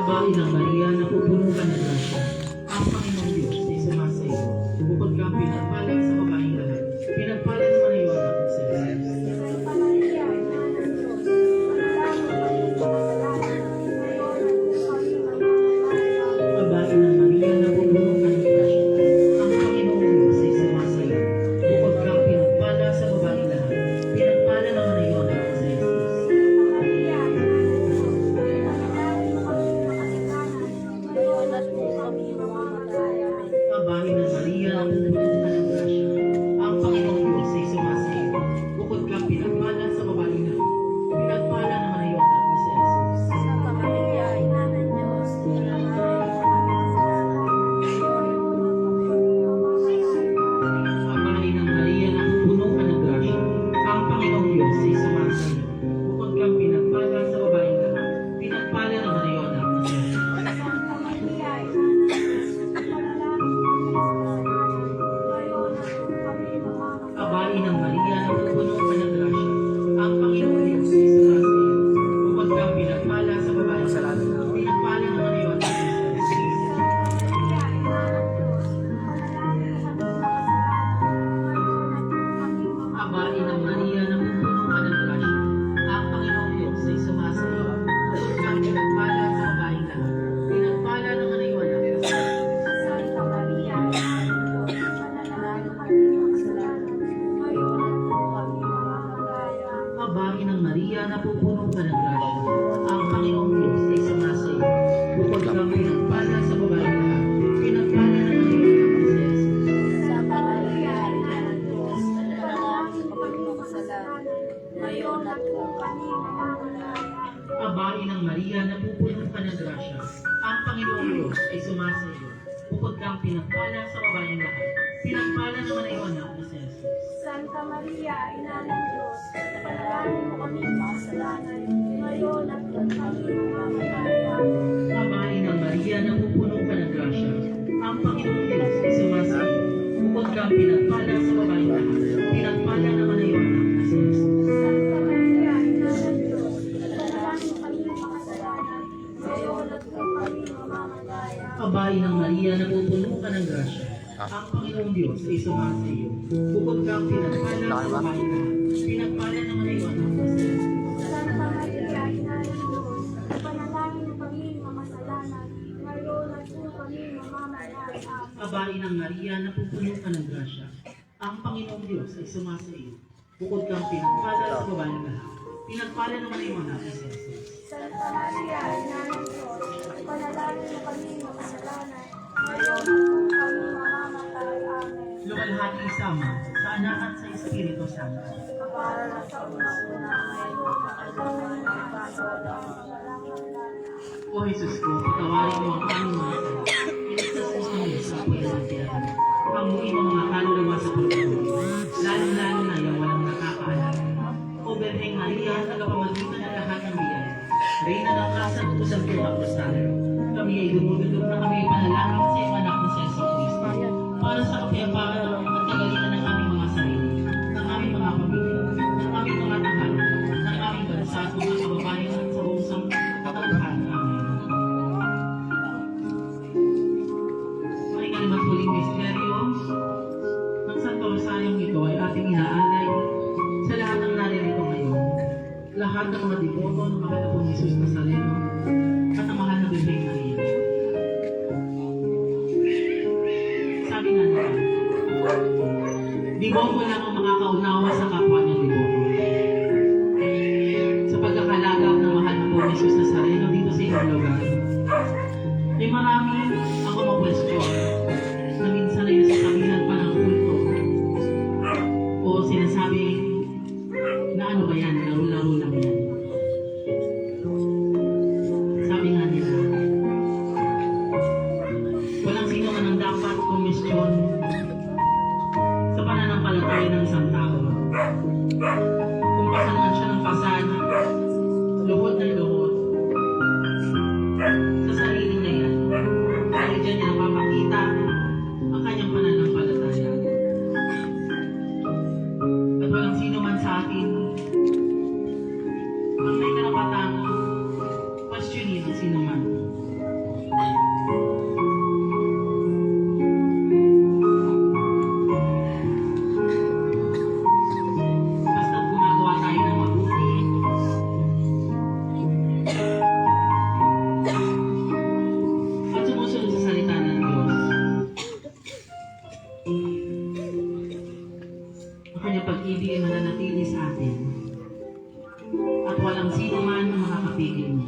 Abain ng Maria na pupuno ka ng grasya. Ang Panginoong Diyos ay sumasayo. Bukod kang pinagpalang sa babaeng lahat. Pinagpalang naman ang iyong anak sa Jesus. Abain ng Maria na pupuno ka ng grasya. Ang Panginoong Diyos ay sumasayo. Bukod kang pinagpala sa babaeng lahat. Pinagpalang naman ang iyong anak sa Jesus. Abahin ng Maria na pupuno ka ng grasya. Ang Panginoong Diyos ay sumasayo. Bukod kang pinagpala sa babaeng lahat. Pinagpala naman ang iyong anak na si Jesus. Abahin ng Maria na pupuno ka ng grasya. Ang Panginoong Diyos ay sumasayo. Bukod kang pinagpala sa babaeng lahat. Pinagpala naman ang iyong anak na si Jesus. Abain ng Maria na pupuno ka ng grasya. Ang Panginoong Diyos ay sumasayo. Bukod kang pinagpala sa babaeng lahat. Pinagpala naman ang iyong anak na si Jesus. Abain ng Maria na pupuno ka ng grasya. Ang Panginoong Diyos ay sumasayo. Bukod kang pinagpala sa babaeng lahat. Pinagpala naman ang iyong anak na si Jesus. Abain ng Maria na pupuno ka ng grasya. Ang Panginoong Diyos ay sumasayo. Bukod kang pinagpala sa babaeng lahat. Pinagpala naman ang iyong anak na si Jesus. Abain ng Maria na pupuno ka ng grasya. Ang Panginoong Diyos ay sumasayo. bukod kang pinagpala sa babaeng lahat. Pinagpala naman ay anak na si Jesus. Santa Maria, Ina ng Diyos, panalangin mo kami makasalanan, ngayon at kami mamamatay. Babae ng Maria, napupuno ka ng grasya. Ang Panginoong Diyos ay sumasabi. Bukod kang pinagpala sa babaeng lahat. Pinagpala naman ay anak na si Jesus. Santa Maria, Ina ng Diyos, panalangin mo kami makasalanan, ngayon at kami mamamatay. Babae ng Maria, napupuno ka ng grasya. Ang Panginoong Diyos ay sumasa iyo. Bukod kang pinagpala sa babaeng lahat. Pinagpala naman ay anak na si Jesus. Santa Maria, Ina ng Diyos, panalangin mo kami makasalanan, ngayon at kami mamamatay. Babae ng Maria, napupuno ka ng grasya. Ang Panginoong Diyos ay sumasa iyo. Bukod kang pinagpala sa babaeng lahat. Pinagpala naman ay anak na si Jesus. Santa Maria, Ina ng Diyos, panalangin mo kami makasalanan, ngayon at kami mamamatay. Amen. Lumalhati isama sa anak at sa Espiritu Santo. Kapara sa una-una, ngayon at kailangan ng pagkawalan ng walang hanggan. O Jesus ko, patawarin mo ang aming mga sala. Iligtas mo kami sa apoy ng tiyatan. Pamuhin mo mga kaluluwa sa pagkakulo. Lalong-lalo na yung walang nakakaalam. O Birheng Maria, tagapamagitan ng lahat ng biyaya. Reyna ng kasang pusang tumakbasal. Kami ay dumudulog na kami panalangin sa iyong anak na si Jesucristo. Para sa kapayapaan at kagalitan ng aming mga sarili, ng aming mga pamilya, ng aming mga tahanan, ng aming bansa at mga kababayan at sa buong sangkatauhan. Amen. May kalimat huling misteryo. Ang Santo Rosaryong ito ay ating inaalay sa lahat ng naririto ngayon. Lahat ng mga deboto ng mahal na pong Jesus Nazareno at ang mahal na Birheng Maria. Sabi nga nila, deboto lang ang makakaunawa sa kapwa niya deboto. Sa pagkakalagap ng mahal na pong Jesus Nazareno dito sa inyong lugar, ay marami ang kumapwestiyon na minsan ay nasa kabilang pa ng kulto o sinasabing na ano ba yan, laro-laro lang yan. Sabi nga nila, walang sino man ang dapat komisyon sa pananampalataya ng isang tao. Kung pasal man siya ng pasal, luhod ng luhod, sa sarili niya yan. Dahil dyan niya napapakita ang kanyang pananampalataya. At walang sino man sa atin ang may karapatang questionin ang sino man. Basta gumagawa tayo ng mabuti, at sumusunod sa salita ng Diyos, ang kanyang pag-ibig ay mananatili sa atin. At walang sino man ang makakapigil mo.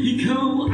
Ikaw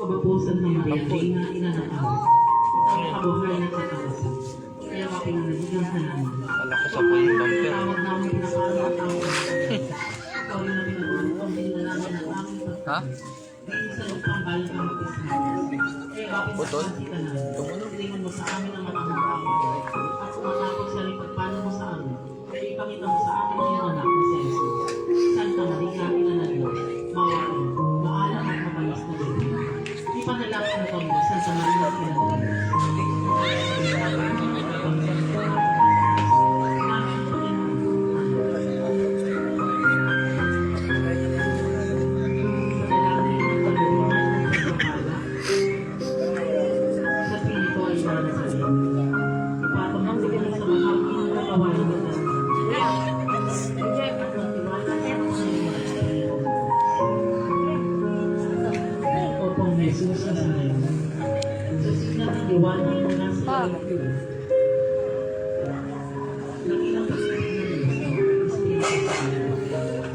Kabapusan ng Maria, Ina, Ina ng Ama, ang kabuhay na katawasan. Kaya ka pinanaligang sa namin. Malakas ako yung bumper. Tawag namin pinakaano at tawag namin. Ikaw rin na pinagawa ang pinanalaman ng aming Ha? Hindi sa lupang balang ang mag-ismas. Kaya kapit sa Putol? kasita namin. Tingin mo sa amin ang matamang at sumatakot sa pagpano mo sa amin. Kaya ipakita mo sa amin ang iyong anak na si Jesus. Santa Maria, Ina ng Diyos, mawain, maalam at mapalas na Diyos. Ipanalangin mo kami, Santa Maria, Ina ng Diyos. Sa Pilipino ay nanasalim. Ipatong sa ganun sa mahal ng katawan ng Opong Jesus sa sayo. Sa signal ng liwanag ng nasa iyo. Nakilang pagsasin ng Diyos, Espiritu Santo.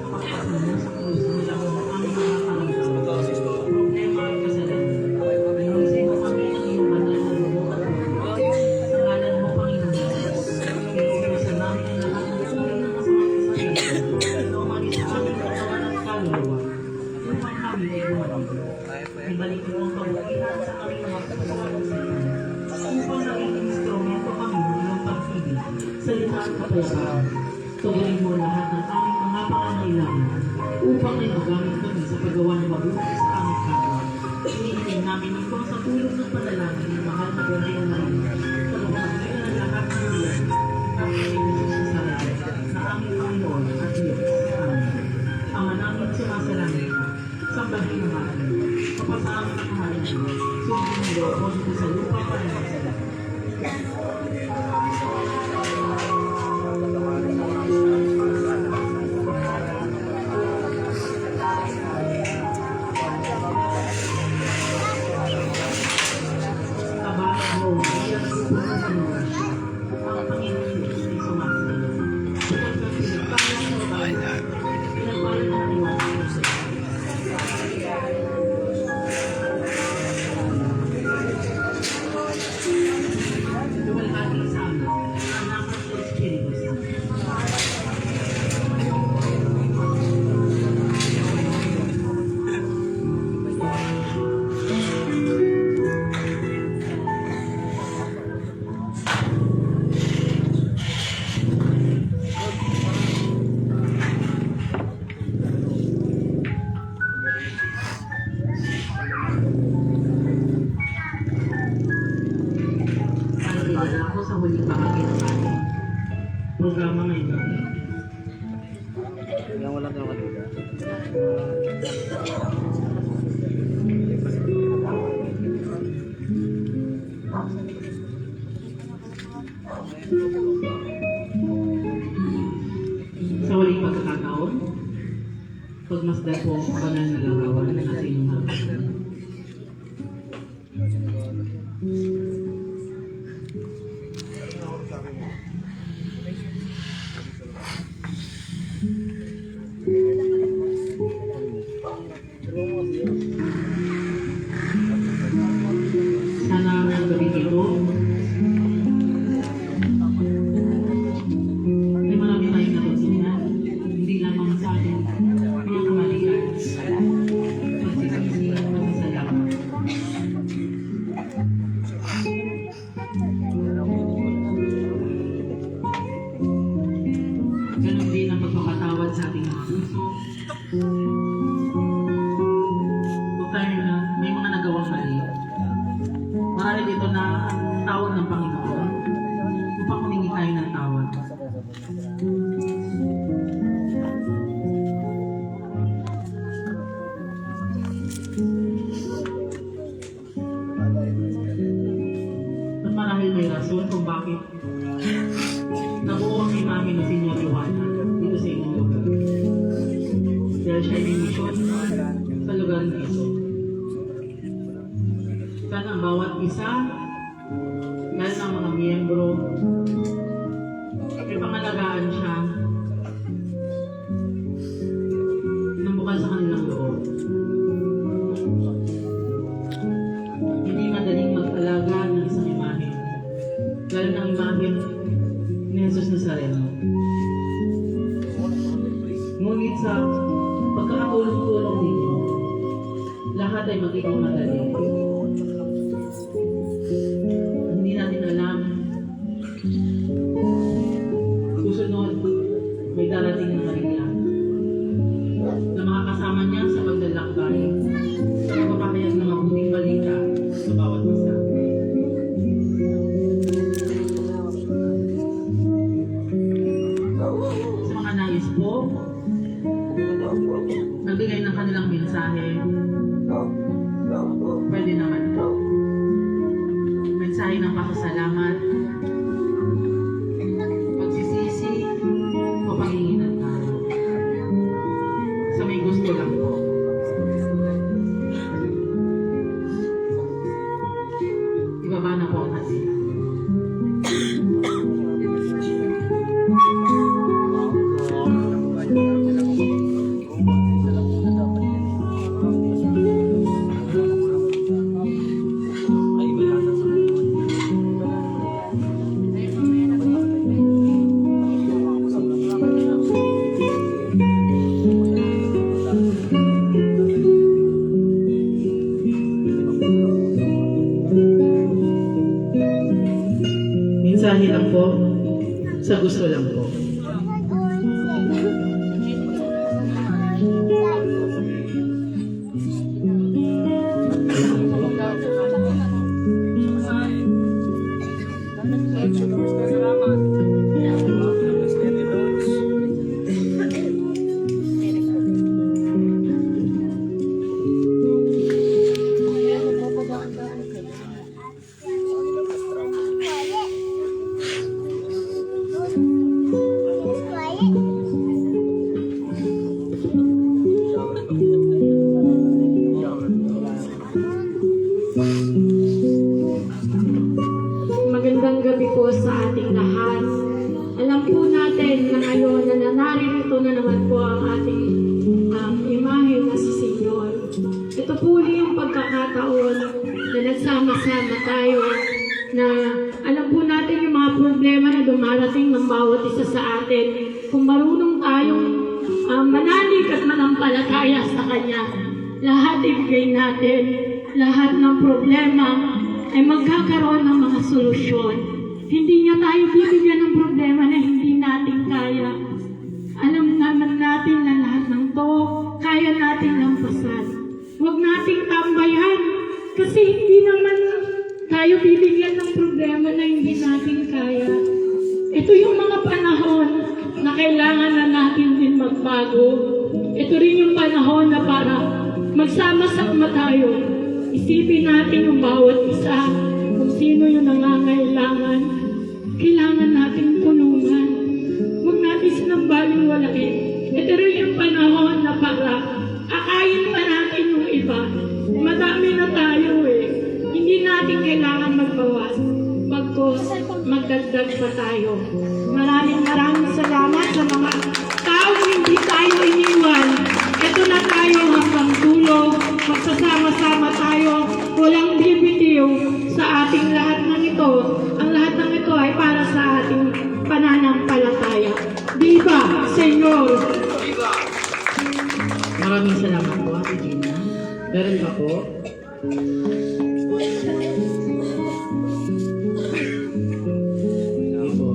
Kapagpasan mo sa krus ng ilang aming mga karamdaman. Problema at kasalanan. Ayusin mo kami ng iyong banal na loob at loob. Sa ngalan mo, Panginoon Jesus. Iuunasan namin ang lahat ng uri ng masamang kasalanan. Na umalis sa aming katawan at kaluluwa. Upang kami ay gumaling. Ibalik mo ang kabutihan sa aming mga kasalanan sa iyo. Upang naging instrumento kami ng iyong pag-ibig, salita at kapayapaan. Tugunin mo lahat ng aming mga pangangailangan upang ay magamit kami sa paggawa ng mabuti sa aming kapwa. Inihiling namin ito sa tulong ng panalangin ng mahal na Birhen Maria. Kalupagin ng lahat ng iyan at kay Jesus sa sarili na aming Panginoon at Diyos. Amen. Ama namin sumasalangit ka, sambahin ang amin. Kapasaan ang kahalan mo, sundin mo o dito sa lupa para magsalita. Tabahan mo, iyan ang pupunan ng orasyon. Ang Panginoon Diyos ay sumasayo. Sapagkat pinagpalan ng bayan, pinagpalan ng liwanag ng sa luwalhati sa amin, ang anak at sa Espiritu Santo. Nandito ako sa huling bahagi ng ating programa ngayon. Yung wala na ako. Sa huling pagkakataon, pagmasdan po ang banal na larawan ng ating mga sana ang gabing ito ay marami tayong natutunan, hindi lamang sa ating mga kamalian, pagsisisi at pasasalamat. Ganon din ang pagpapatawad sa ating mga puso, bakit nabuo ang imahe ni Senyor Johanna dito sa inyong lugar. Dahil siya may misyon sa lugar ng ito. Sana ang bawat isa, lalo ng mga miyembro, may pangalagaan siya ng bukal sa kanilang loob. Hindi madaling mag-alaga ng isang imahe, lalo ng imahe ni Jesus Nazareno. Ngunit sa pagkakatulong-tulong ninyo, lahat ay magiging madali. Hindi natin alam, susunod, may darating na Maria na makakasama niya sa paglalakbay sa pagpapahayag ng mabuting balita sa bawat isa. Sa mga nais po, nagbigay ng kanilang mensahe, pwede naman po. Mensahe ng pasasalamat, pagsisisi, o pangingin at tawad. Sa may gusto lang po. Ibaba na po ang hati. Mensahe lang po, sa gusto lang po. Magandang gabi po sa ating lahat. Alam po natin na ngayon na naririto na naman po ang ating imahe na si Senyor. Ito po yung pagkakataon na nagsama-sama tayo na alam po natin yung mga problema na dumarating ng bawat isa sa atin. Kung marunong tayong manalig at manampalataya sa Kanya, lahat ibigay natin, lahat ng problema ay magkakaroon ng mga solusyon. Hindi niya tayo bibigyan ng problema na hindi natin kaya. Alam naman natin na lahat ng to, kaya natin lampasan. Huwag nating tambayan kasi hindi naman tayo bibigyan ng problema na hindi natin kaya. Ito yung mga panahon na kailangan na natin din magbago. Ito rin yung panahon na para magsama-sama tayo. Isipin natin yung bawat isa, kung sino yung nangangailangan. Kailangan natin tulungan. Huwag natin sinambaling walain. Ito rin yung panahon na para akayin pa natin yung iba. Madami na tayo eh. Hindi natin kailangan magbawas. Bagkus, magdagdag pa tayo. Maraming salamat sa mga taong hindi tayo iniwan. Ito na tayo hanggang dulo. Magsasama-sama tayo, walang bibitiw sa ating lahat ng ito. Ang lahat ng ito ay para sa ating pananampalataya. Viva, Senyor! Maraming salamat po, Ate Gina. Meron pa po? Sige po.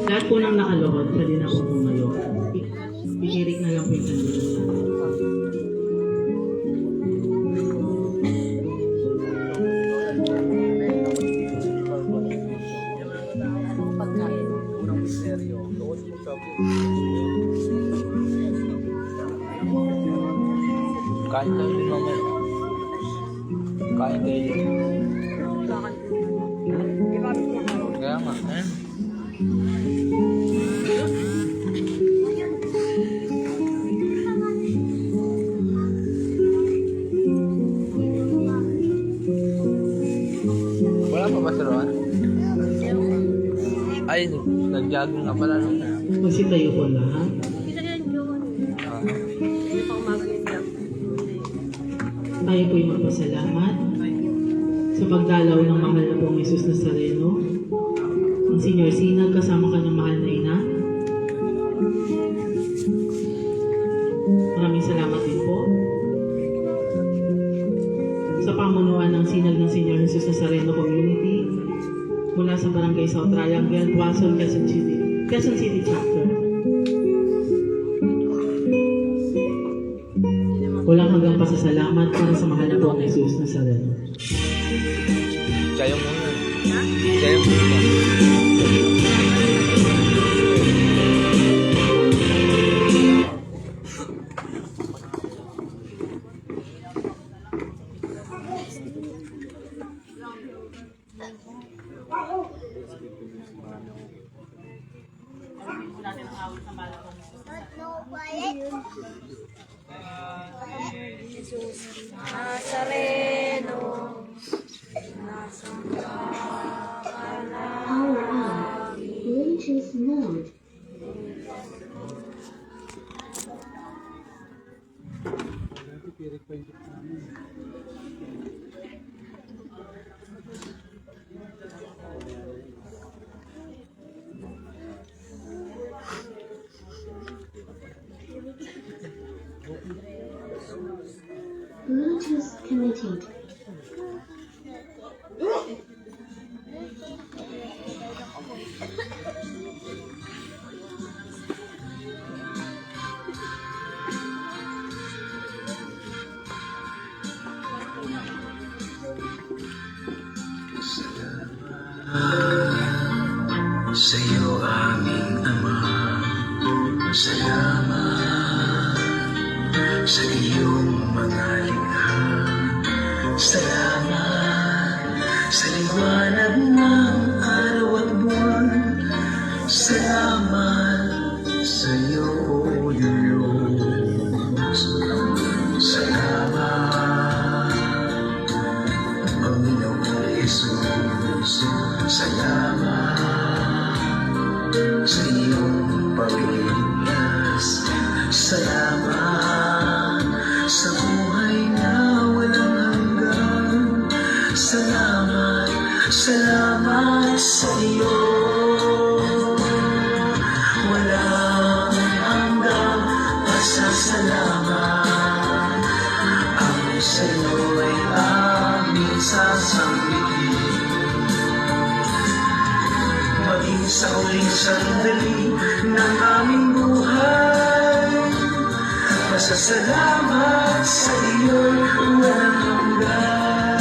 Lahat po nang nakaluhod, pwede na po tumayo. Pikirik na lang po yung kanila. Kain tayo din mamaya. Kain tayo din. Kaya nga, ayun. Wala pa ba si Rowan? Ay, nag-jogging nga pala nung Magsitayo po lahat. Tayo po'y magpasalamat sa pagdalaw ng mahal na pong Jesus Nazareno, ang Senior Sinag kasama kanyang mahal na ina. Maraming salamat din po sa pamunuan ng Sinag ng Senior Jesus Nazareno Community mula sa Barangay South Triangle, Quezon, Quezon City Chapter. Walang hanggang pasasalamat para sa mahal na pong Jesus Nazareno. Chayo muna. Chayo muna. Power on. Bluetooth mode. Bluetooth connected. Sa'yo aming Ama, salamat sa iyong mga likha. Salamat sa liwanag ng araw at buwan. Salamat sa iyo, O Diyos. Salamat, Panginoong Jesus. Salamat sa iyong pagligtas. Salamat sa buhay na walang hanggan. Salamat, salamat sa iyo. Walang hanggang pasasalamat. Ang sa iyo ay aming sasambitin. Maging sa huling sandali ng aming buhay, masasalamat sa iyo'y walang hanggan.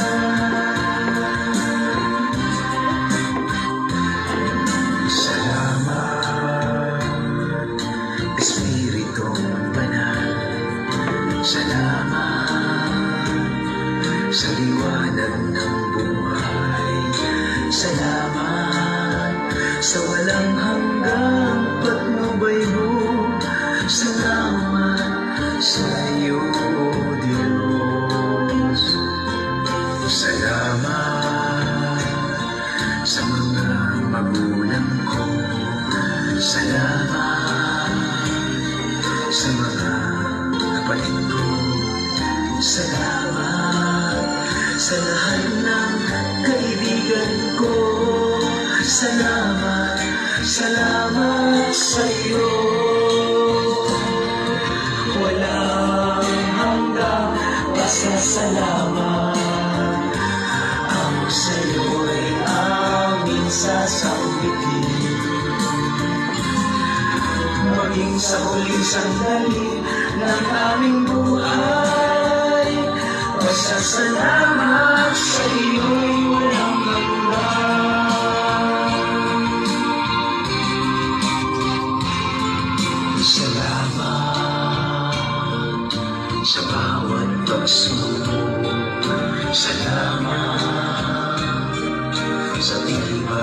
Salamat, Espiritong Banal. Salamat sa liwanag ng buhay. Salamat sa walang hanggang patnubaybong. Salamat sa iyo, Diyos. Salamat sa mga magulang ko. Salamat sa mga kapatid ko. Salamat sa lahat ng kaibigan ko. Salamat, salamat sa iyo. Walang hanggang pasasalamat. Ang sa iyo'y aming sasambitin. Maging sa huling sandali ng aming buhay, pasasalamat sa iyo'y walang hanggan. Salamat sa bawat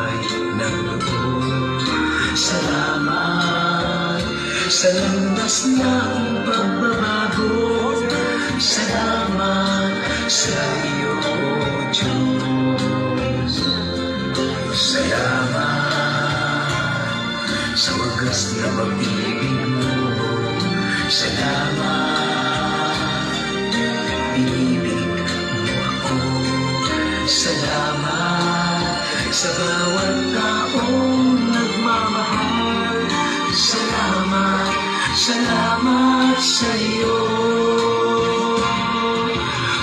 ay nagluto. Salamat sa landas ng pagbabago. Salamat sa iyo, Diyos. Salamat sa wagas na pag-ibig mo. Salamat, inibig mo ako. Salamat sa bawat taong nagmamahal. Salamat, salamat sa iyo.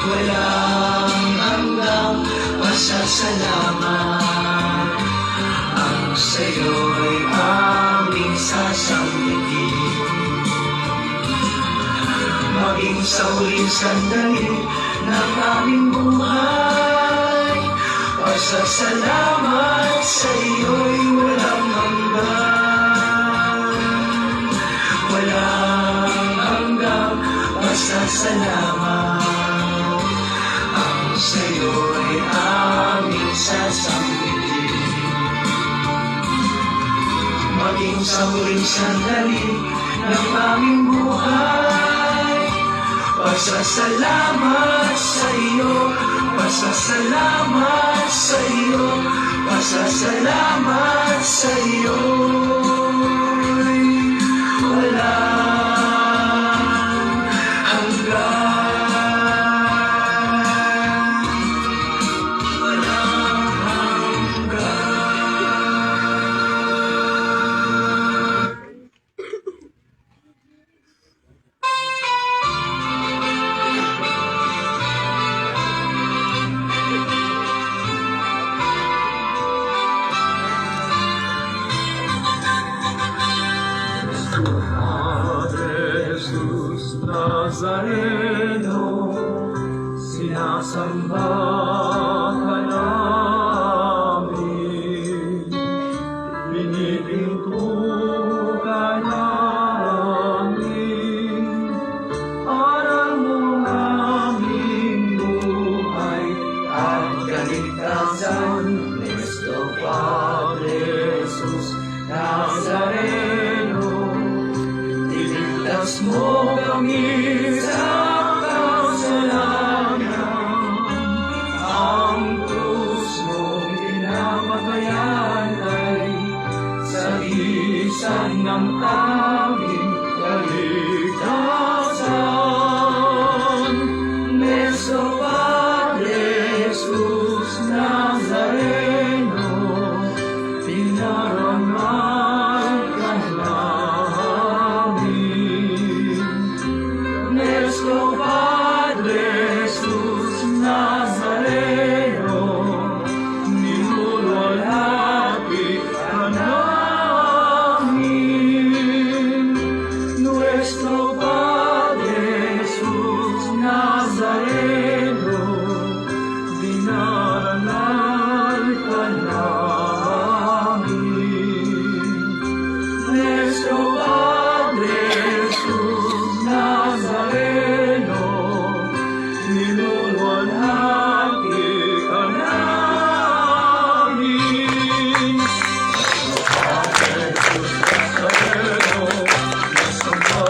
Walang hanggang pasasalamat. Ang sa'yo'y aming sasambitin. Maging sa huling sandali ng aming buhay, pasasalamat sa iyo'y walang hanggan. Walang hanggang pasasalamat. Ang sa'yo'y aming sasambitin. Maging sa huling sandali ng aming buhay, pasasalamat sa iyo, pasasalamat sa iyo, pasasalamat sa iyo. Walang hanggan, walang hanggan. Padre Jesus Nazareno, sinasamba ka namin, pinipinto ka namin, aral mo aming buhay at kaligtasan. Nuestro Padre Jesus Nazareno, iligtas mo kami sa kasalanan. Ang krus mong pinamatayan ay sagisan ng aming kaligtasan. Nuestro Padre Jesus Nazareno, pinarangal ka namin. Nuestro Padre Jesus Nazareno, niluluwalhati ka namin. Nuestro Padre Jesus Nazareno, dinarangal ka namin. Nuestro Padre Jesus Nazareno, niluluwalhati ka namin. Padre Jesus Nazareno, nasamba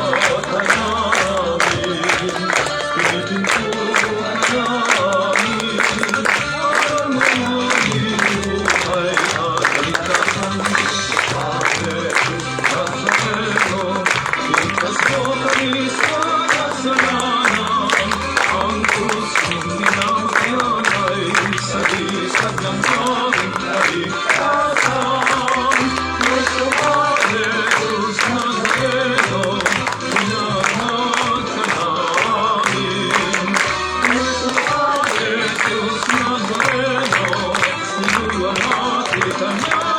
ka namin, pinipinto ka namin, aral mo aming buhay at kaligtasan. Padre Jesus Nazareno, iligtas mo kami sa kasalanan. Ang krus mong pinamatayan ay sagisag ng aming kaligtasan. Nuestro Padre Jesus Nazareno, pinahangad ka namin. Nuestro Padre Jesus Nazareno, niluluwalhati ka namin.